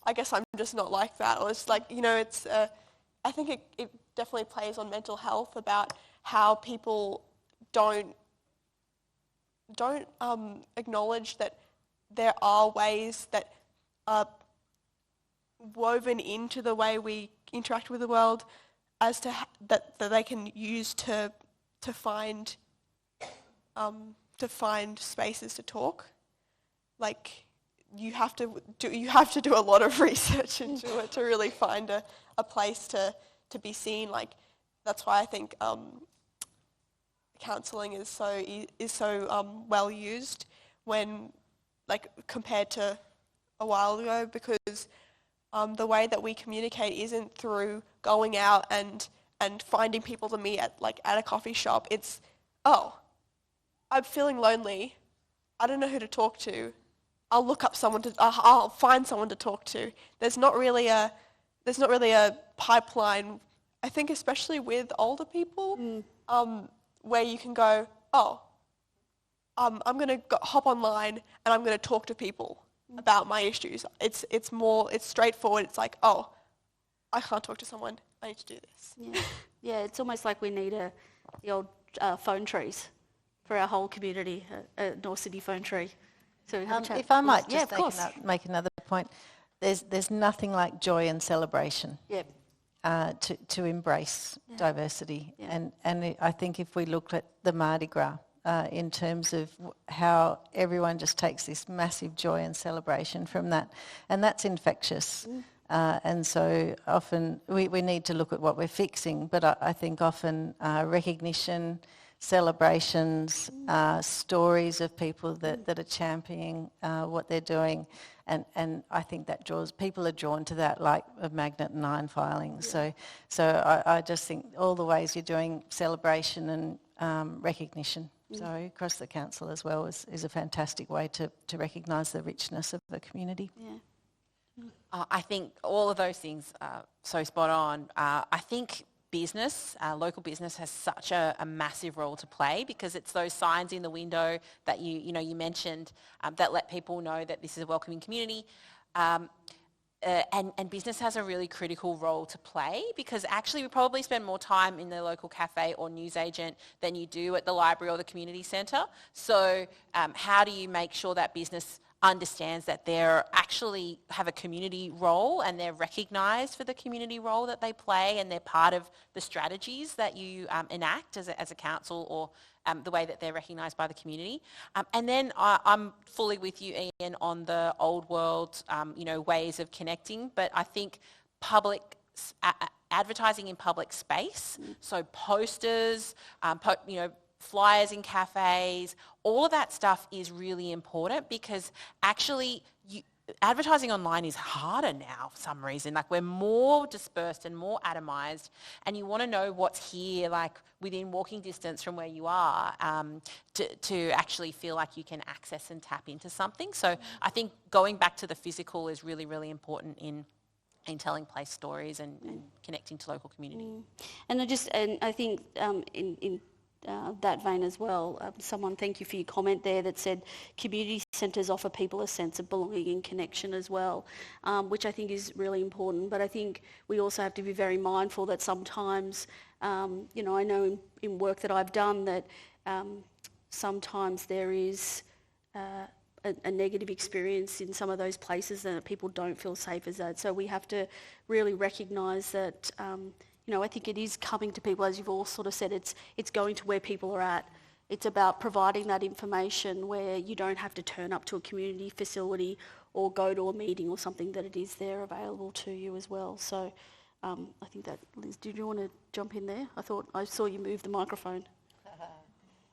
I guess I'm just not like that, or it's like, you know, it's I think it definitely plays on mental health about how people don't acknowledge that there are ways that are woven into the way we interact with the world, as to that they can use to find spaces to talk. Like, you have to do a lot of research into it to really find a place to be seen. Like, that's why I think counselling is so well used when, like, compared to a while ago, because the way that we communicate isn't through going out and finding people to meet at a coffee shop. It's, oh, I'm feeling lonely, I don't know who to talk to, I'll look up someone I'll find someone to talk to. There's not really a pipeline, I think, especially with older people, where you can go, oh, I'm going to hop online and I'm going to talk to people about my issues. It's straightforward. It's like, oh, I can't talk to someone, I need to do this. Yeah, it's almost like we need the old phone trees for our whole community, a North Sydney phone tree. So we have a chat. If I might Yeah, just make another point, there's nothing like joy and celebration. Yep. To embrace diversity. Yeah. And I think if we look at the Mardi Gras in terms of how everyone just takes this massive joy and celebration from that, and that's infectious. And so often we need to look at what we're fixing, but I think often recognition, celebrations, stories of people that are championing what they're doing, and I think that people are drawn to that like a magnet and iron filing. Yeah. So I just think all the ways you're doing celebration and recognition, so across the council as well, is a fantastic way to recognise the richness of the community. Yeah. I think all of those things are so spot on. I think business, local business, has such a massive role to play, because it's those signs in the window that you mentioned that let people know that this is a welcoming community. And business has a really critical role to play, because actually we probably spend more time in the local cafe or newsagent than you do at the library or the community centre. So how do you make sure that business understands that they actually have a community role and they're recognised for the community role that they play, and they're part of the strategies that you enact as a council, or the way that they're recognised by the community. And then I'm fully with you, Ian, on the old world ways of connecting, but I think advertising in public space, so posters, flyers in cafes, all of that stuff is really important, because actually advertising online is harder now for some reason. Like, we're more dispersed and more atomised, and you want to know what's here, like within walking distance from where you are, to actually feel like you can access and tap into something. So I think going back to the physical is really, really important in telling place stories and connecting to local community. And I think in that vein as well, thank you for your comment there that said community centres offer people a sense of belonging and connection as well, which I think is really important. But I think we also have to be very mindful that sometimes, I know in work that I've done that sometimes there is a negative experience in some of those places, and people don't feel safe as that. So we have to really recognise that I think it is coming to people, as you've all sort of said, it's going to where people are at. It's about providing that information where you don't have to turn up to a community facility or go to a meeting or something, that it is there available to you as well. So I think that, Liz, did you want to jump in there? I saw you move the microphone.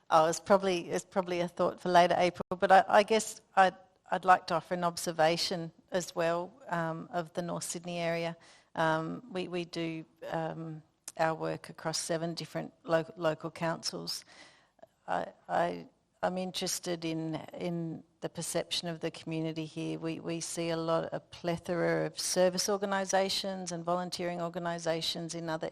Oh, it's probably a thought for later, April, but I guess I'd like to offer an observation as well of the North Sydney area. We do our work across 7 different local councils. I'm interested in the perception of the community here. We see a plethora of service organisations and volunteering organisations in other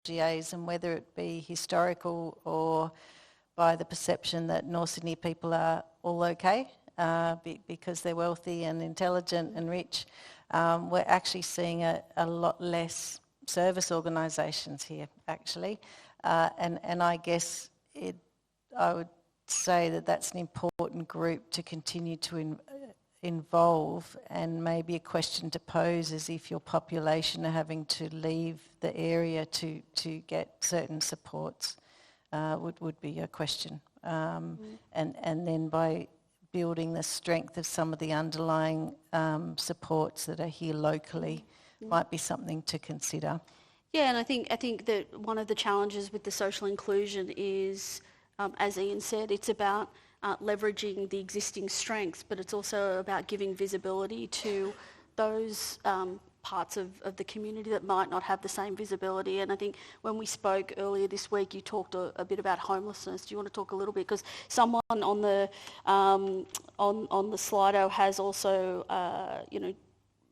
LGAs, and whether it be historical or by the perception that North Sydney people are all okay because they're wealthy and intelligent and rich, we're actually seeing a lot less service organisations here, actually. And I guess I would say that that's an important group to continue to involve, and maybe a question to pose is if your population are having to leave the area to get certain supports, would be a question. And then by building the strength of some of the underlying supports that are here locally might be something to consider. Yeah, and I think that one of the challenges with the social inclusion is, as Ian said, it's about leveraging the existing strengths, but it's also about giving visibility to those parts of the community that might not have the same visibility. And I think when we spoke earlier this week, you talked a bit about homelessness. Do you want to talk a little bit? Because someone on the Slido has also,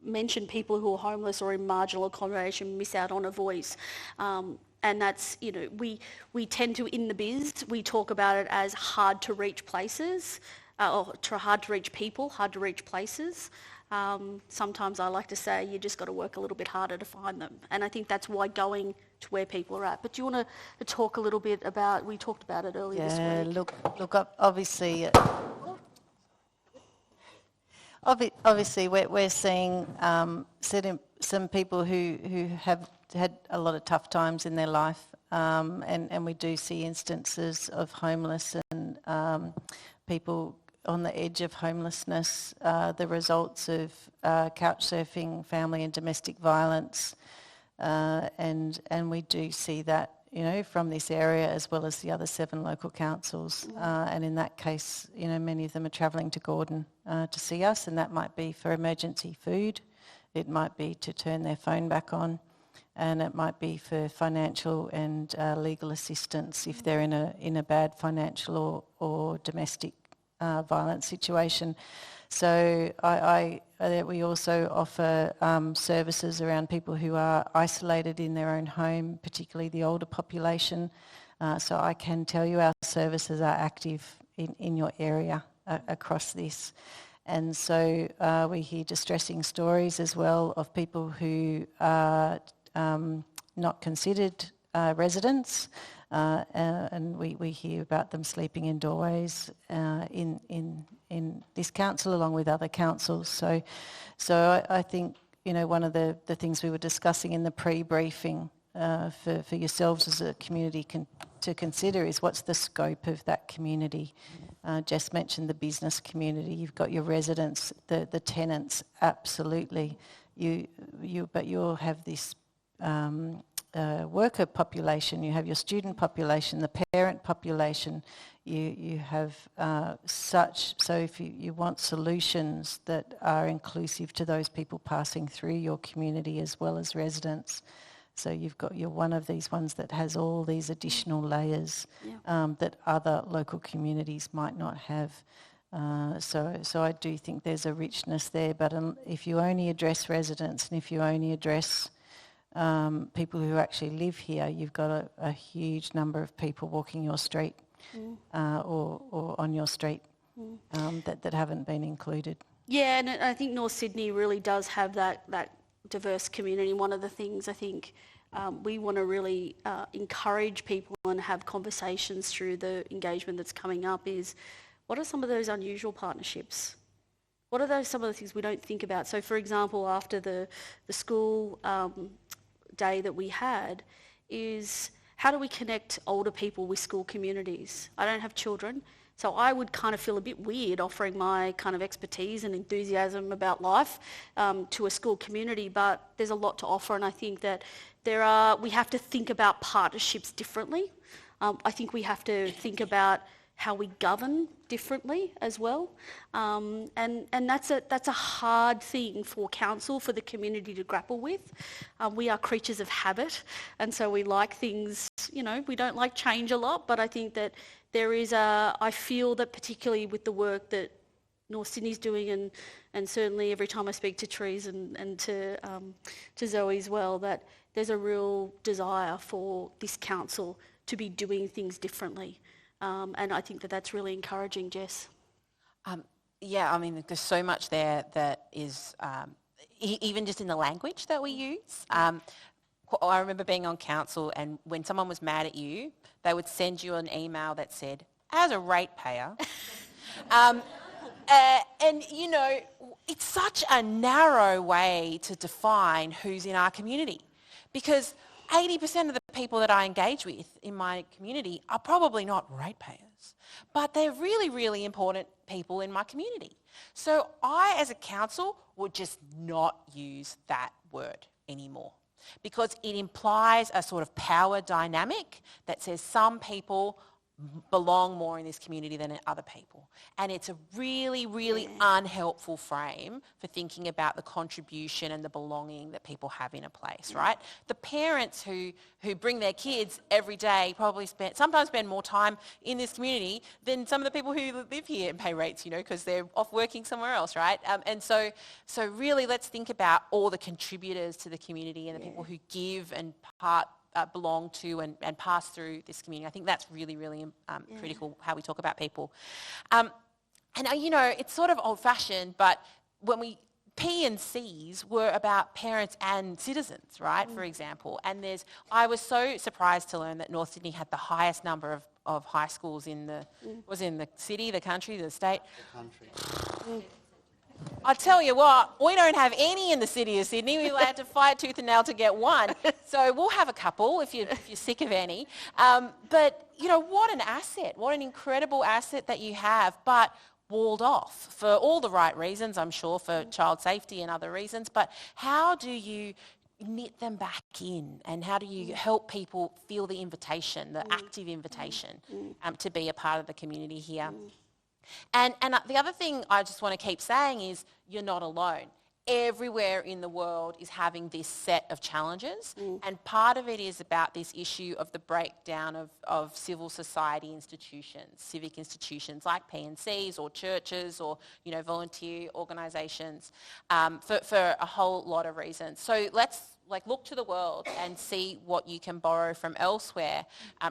mentioned people who are homeless or in marginal accommodation miss out on a voice. And that's, we tend to, in the biz, we talk about it as hard to reach places, or hard to reach people, hard to reach places. Sometimes I like to say you just got to work a little bit harder to find them. And I think that's why going to where people are at. But do you want to talk a little bit about, we talked about it earlier this week. Look, obviously... Obviously, we're seeing some people who have had a lot of tough times in their life, and we do see instances of homeless and people on the edge of homelessness, the results of couch surfing, family and domestic violence, and we do see that, from this area as well as the other 7 local councils. And in that case, many of them are travelling to Gordon to see us, and that might be for emergency food, it might be to turn their phone back on, and it might be for financial and legal assistance if they're in a bad financial or domestic violence situation. So we also offer services around people who are isolated in their own home, particularly the older population. So I can tell you our services are active in your area across this. And so we hear distressing stories as well of people who are not considered residents, and we hear about them sleeping in doorways in this council along with other councils. So I think, one of the things we were discussing in the pre-briefing for yourselves as a community to consider is what's the scope of that community. Jess mentioned the business community. You've got your residents, the tenants, absolutely. But you'll have this worker population, you have your student population, the parent population, you have so if you want solutions that are inclusive to those people passing through your community as well as residents. So you're one of these ones that has all these additional layers that other local communities might not have. So I do think there's a richness there, but if you only address residents and if you only address people who actually live here, you've got a huge number of people walking your street or on your street that haven't been included. Yeah, and I think North Sydney really does have that diverse community. One of the things I think we want to really encourage people and have conversations through the engagement that's coming up is, what are some of those unusual partnerships? what are some of the things we don't think about? So, for example, after the school day that we had, is how do we connect older people with school communities? I don't have children, so I would kind of feel a bit weird offering my kind of expertise and enthusiasm about life to a school community, but there's a lot to offer, and I think that we have to think about partnerships differently. I think we have to think about how we govern differently as well, and that's a hard thing for council, for the community to grapple with. We are creatures of habit, and so we like things, we don't like change a lot, but I think that I feel that particularly with the work that North Sydney's doing, and certainly every time I speak to Therese and to Zoe as well, that there's a real desire for this council to be doing things differently. And I think that that's really encouraging, Jess. Yeah, I mean, there's so much there that is, even just in the language that we use. I remember being on council, and when someone was mad at you, they would send you an email that said, as a ratepayer. And, it's such a narrow way to define who's in our community, because 80% of the people that I engage with in my community are probably not ratepayers, but they're really, really important people in my community. So I, as a council, would just not use that word anymore, because it implies a sort of power dynamic that says some people belong more in this community than other people. And it's a really, really unhelpful frame for thinking about the contribution and the belonging that people have in a place, right? The parents who bring their kids every day probably sometimes spend more time in this community than some of the people who live here and pay rates, because they're off working somewhere else, right? And so really let's think about all the contributors to the community and the people who give and belong to and pass through this community. I think that's really, really critical, how we talk about people. And it's sort of old-fashioned, but when P and C's were about parents and citizens, right, for example. And I was so surprised to learn that North Sydney had the highest number of high schools in the city, the country, the state. The country. I tell you what, we don't have any in the city of Sydney. We had to fight tooth and nail to get one. So we'll have a couple if you're sick of any. But, what an asset, what an incredible asset that you have, but walled off for all the right reasons, I'm sure, for child safety and other reasons. But how do you knit them back in, and how do you help people feel the invitation, the active invitation to be a part of the community here? And the other thing I just want to keep saying is you're not alone. Everywhere in the world is having this set of challenges, and part of it is about this issue of the breakdown of civil society institutions, civic institutions like P&Cs or churches or volunteer organisations for a whole lot of reasons. So let's look to the world and see what you can borrow from elsewhere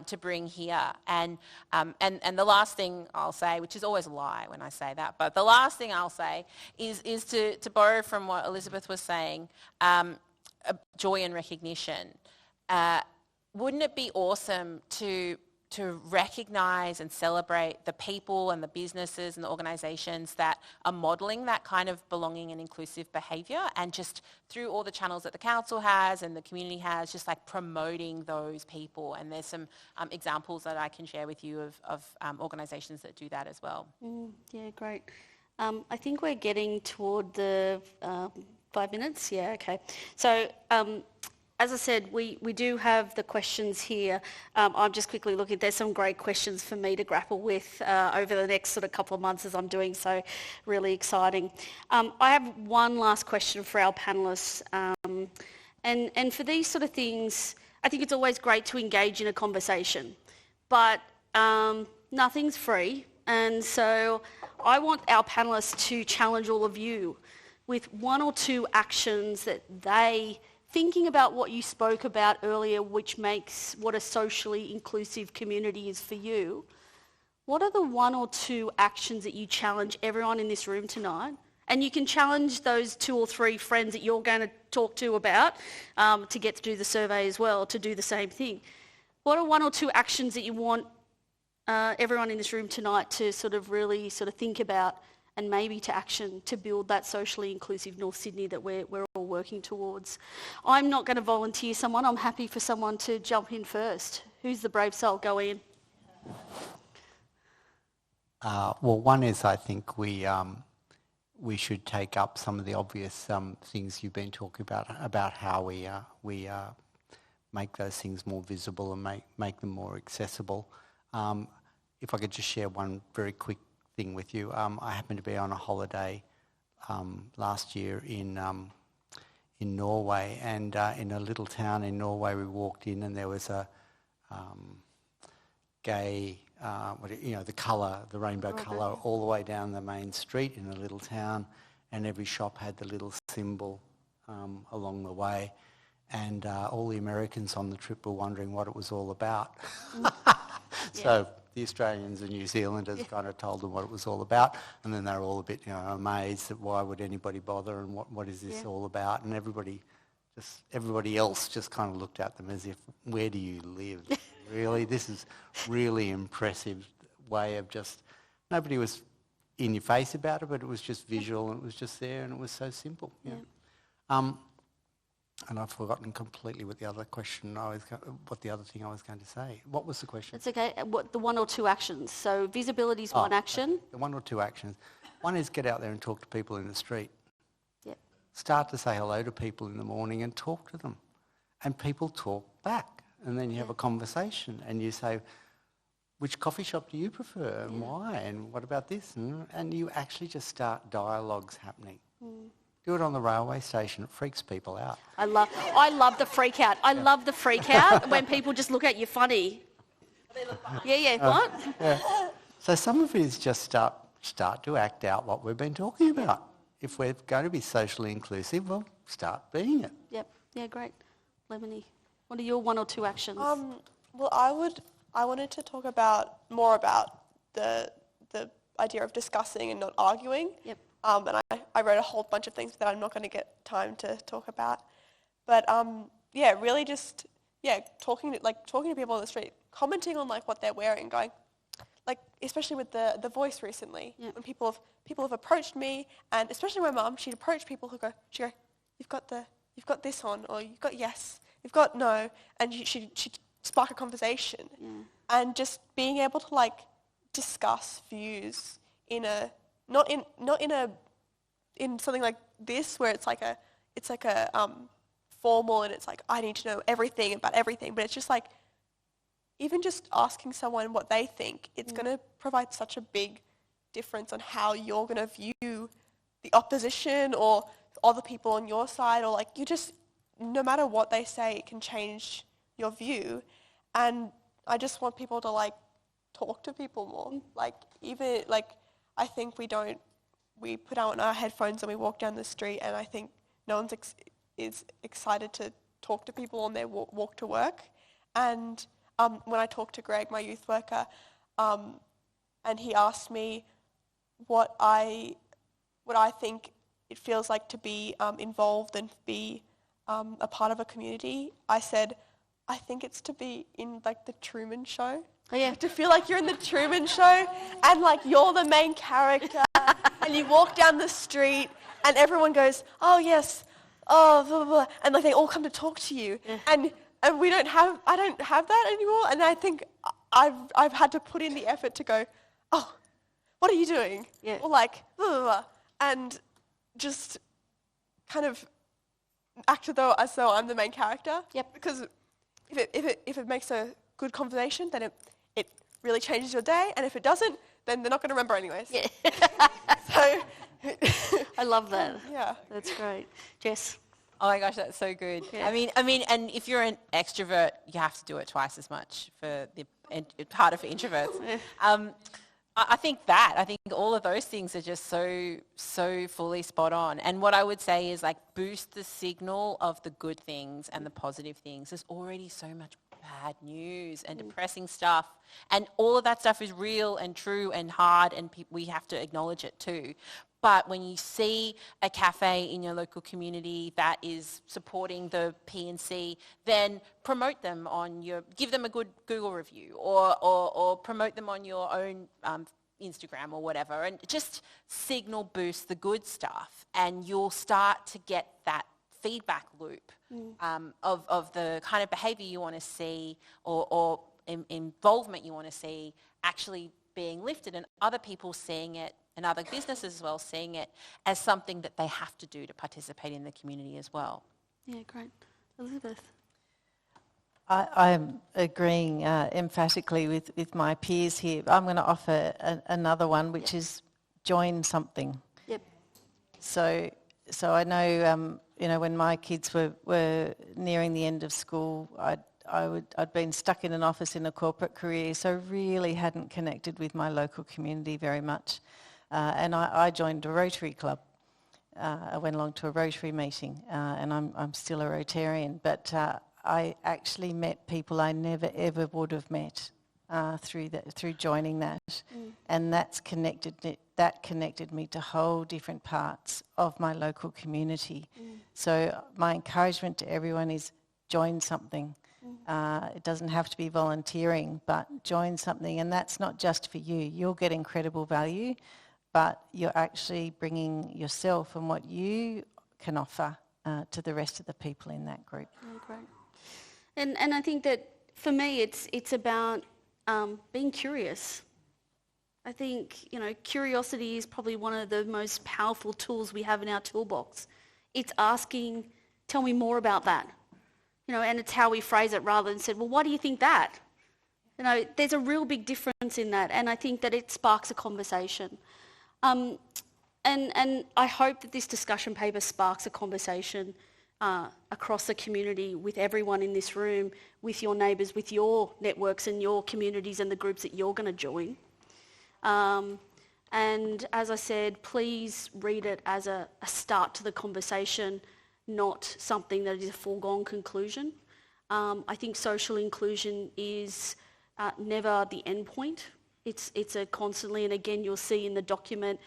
to bring here. And the last thing I'll say, which is always a lie when I say that, but the last thing I'll say is to borrow from what Elizabeth was saying, joy and recognition. Wouldn't it be awesome to recognise and celebrate the people and the businesses and the organisations that are modelling that kind of belonging and inclusive behaviour, and just through all the channels that the council has and the community has, just promoting those people? And there's some examples that I can share with you of organisations that do that as well. Yeah, great. I think we're getting toward the 5 minutes. Yeah, okay. So as I said, we do have the questions here. I'm just quickly looking. There's some great questions for me to grapple with over the next sort of couple of months as I'm doing so. Really exciting. I have one last question for our panellists. And for these sort of things, I think it's always great to engage in a conversation, but nothing's free. And so I want our panellists to challenge all of you with one or two actions that thinking about what you spoke about earlier, which makes what a socially inclusive community is for you, what are the one or two actions that you challenge everyone in this room tonight? And you can challenge those 2 or 3 friends that you're going to talk to about to get to do the survey as well, to do the same thing. What are 1 or 2 actions that you want everyone in this room tonight to really think about and maybe to action to build that socially inclusive North Sydney that we're all working towards. I'm not going to volunteer someone. I'm happy for someone to jump in first. Who's the brave soul? Go in. Well, one is I think we should take up some of the obvious things you've been talking about how we make those things more visible and make them more accessible. If I could just share one very quick thing with you. I happened to be on a holiday last year in Norway, and in a little town in Norway we walked in and there was a gay, the colour, the rainbow colour all the way down the main street in a little town, and every shop had the little symbol along the way, and all the Americans on the trip were wondering what it was all about. So the Australians and New Zealanders kind of told them what it was all about, and then they were all a bit amazed that why would anybody bother and what is this all about, and everybody else just kind of looked at them as if, where do you live? Really, this is really impressive way of just, nobody was in your face about it, but it was just visual and it was just there and it was so simple. And I've forgotten completely what the other thing I was going to say. What was the question? It's okay. What the one or two actions? So visibility is one action. The one or two actions. One is get out there and talk to people in the street. Yep. Start to say hello to people in the morning and talk to them. And people talk back. And then you have a conversation and you say, which coffee shop do you prefer and why? And what about this? And you actually just start dialogues happening. Do it on the railway station. It freaks people out. I love the freak out. I love the freak out when people just look at you funny. What? Yeah. So some of it is just start to act out what we've been talking about. If we're going to be socially inclusive, well, start being it. Yep. Yeah, great. Lemony, what are your one or two actions? Well, I wanted to talk more about the idea of discussing and not arguing. Yep. And I wrote a whole bunch of things that I'm not going to get time to talk about. But really just talking to people on the street, commenting on what they're wearing, going especially with the Voice recently, when people have approached me, and especially my mum, she'd approach people who go, you've got this on, or you've got yes, you've got no, and she'd spark a conversation, and just being able to discuss views in something like this where it's formal and it's I need to know everything about everything, but it's just even just asking someone what they think, it's going to provide such a big difference on how you're going to view the opposition or other people on your side, or you just, no matter what they say, it can change your view. And I just want people to talk to people more. I think we put on our headphones and we walk down the street, and I think no one's is excited to talk to people on their walk to work. And when I talked to Greg, my youth worker, and he asked me what I think it feels like to be involved and be a part of a community, I said, I think it's to be in the Truman Show. Oh, yeah. To feel like you're in the Truman Show and you're the main character and you walk down the street and everyone goes, oh yes, oh blah, blah, blah, and they all come to talk to you. Yeah. And I don't have that anymore, and I think I've had to put in the effort to go, oh, what are you doing? Yeah. Or blah, blah, blah, and just kind of act as though I'm the main character. Yep. Because if it makes a good conversation, then it really changes your day, and if it doesn't, then they're not going to remember anyways. Yeah. So I love that. Yeah. That's great. Jess? Oh my gosh, that's so good. Yeah. I mean, and if you're an extrovert, you have to do it twice as much. It's harder for introverts. Yeah. I think all of those things are just so fully spot on. And what I would say is boost the signal of the good things and the positive things. There's already so much bad news and depressing stuff, and all of that stuff is real and true and hard, and we have to acknowledge it too. But when you see a cafe in your local community that is supporting the P&C, then promote them give them a good Google review, or promote them on your own Instagram or whatever, and just signal boost the good stuff, and you'll start to get that feedback loop of the kind of behaviour you want to see or involvement you want to see actually being lifted, and other people seeing it, and other businesses as well seeing it as something that they have to do to participate in the community as well. Yeah, great. Elizabeth? I'm agreeing emphatically with my peers here. I'm going to offer another one, which is join something. Yep. So I know, when my kids were nearing the end of school, I'd been stuck in an office in a corporate career, so really hadn't connected with my local community very much. And I joined a Rotary club. I went along to a Rotary meeting, and I'm still a Rotarian, but I actually met people I never ever would have met through joining that, and that connected me to whole different parts of my local community. So my encouragement to everyone is join something. It doesn't have to be volunteering, but join something, and that's not just for you. You'll get incredible value, but you're actually bringing yourself and what you can offer to the rest of the people in that group. Oh, great. And I think that for me it's about being curious. I think, curiosity is probably one of the most powerful tools we have in our toolbox. It's asking, tell me more about that. And it's how we phrase it rather than said, well, why do you think that? There's a real big difference in that, and I think that it sparks a conversation. And I hope that this discussion paper sparks a conversation across the community with everyone in this room, with your neighbours, with your networks and your communities and the groups that you're going to join. And as I said, please read it as a start to the conversation, not something that is a foregone conclusion. I think social inclusion is never the end point. It's a constantly, and again, you'll see in the document,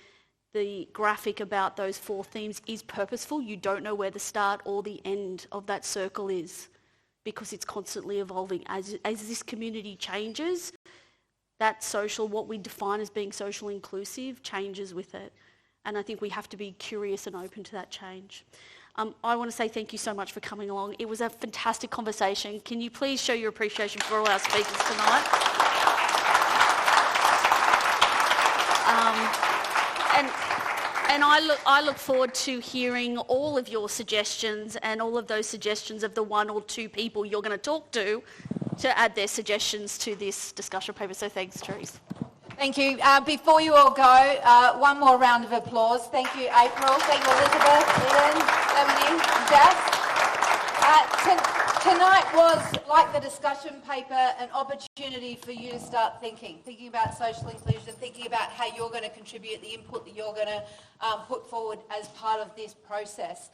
the graphic about those 4 themes is purposeful. You don't know where the start or the end of that circle is, because it's constantly evolving. As this community changes, that social, what we define as being social inclusive, changes with it. And I think we have to be curious and open to that change. I want to say thank you so much for coming along. It was a fantastic conversation. Can you please show your appreciation for all our speakers tonight? And I look forward to hearing all of your suggestions, and all of those suggestions of the 1 or 2 people you're going to talk to add their suggestions to this discussion paper. So thanks, Therese. Thank you. Before you all go, one more round of applause. Thank you, April. Thank you, Elizabeth, Ian, Lemony, Jess. Tonight was, like the discussion paper, an opportunity for you to start thinking about social inclusion, thinking about how you're going to contribute, the input that you're going to put forward as part of this process.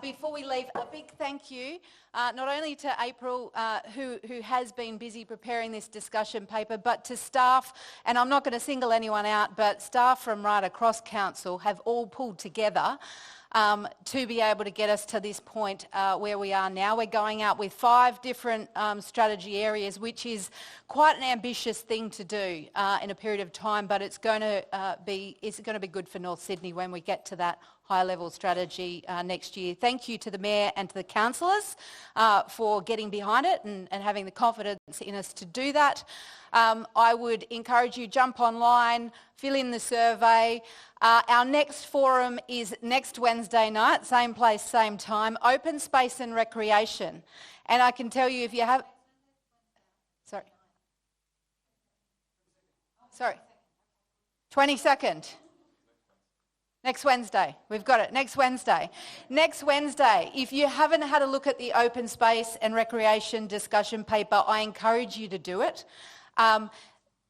Before we leave, a big thank you not only to April, who has been busy preparing this discussion paper, but to staff, and I'm not going to single anyone out, but staff from right across council have all pulled together to be able to get us to this point where we are now. We're going out with 5 different strategy areas, which is quite an ambitious thing to do in a period of time, but it's going to be good for North Sydney when we get to that high-level strategy next year. Thank you to the Mayor and to the councillors for getting behind it and having the confidence in us to do that. I would encourage you, jump online, fill in the survey. Our next forum is next Wednesday night, same place, same time, open space and recreation. And I can tell you, if you have... Sorry. 22nd. Next Wednesday. We've got it. Next Wednesday. Next Wednesday, if you haven't had a look at the open space and recreation discussion paper, I encourage you to do it.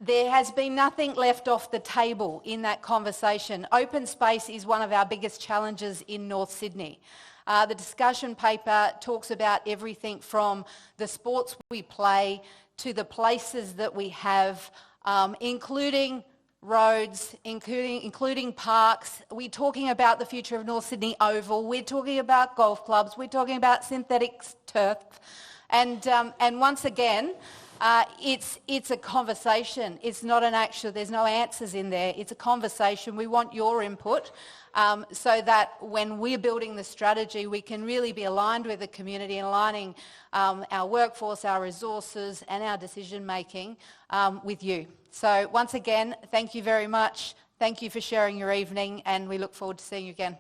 There has been nothing left off the table in that conversation. Open space is one of our biggest challenges in North Sydney. The discussion paper talks about everything from the sports we play to the places that we have, including roads, including parks. We're talking about the future of North Sydney Oval. We're talking about golf clubs. We're talking about synthetic turf. And once again, It's a conversation. It's not an actual, there's no answers in there. It's a conversation. We want your input so that when we're building the strategy, we can really be aligned with the community and aligning our workforce, our resources and our decision making with you. So once again, thank you very much. Thank you for sharing your evening and we look forward to seeing you again.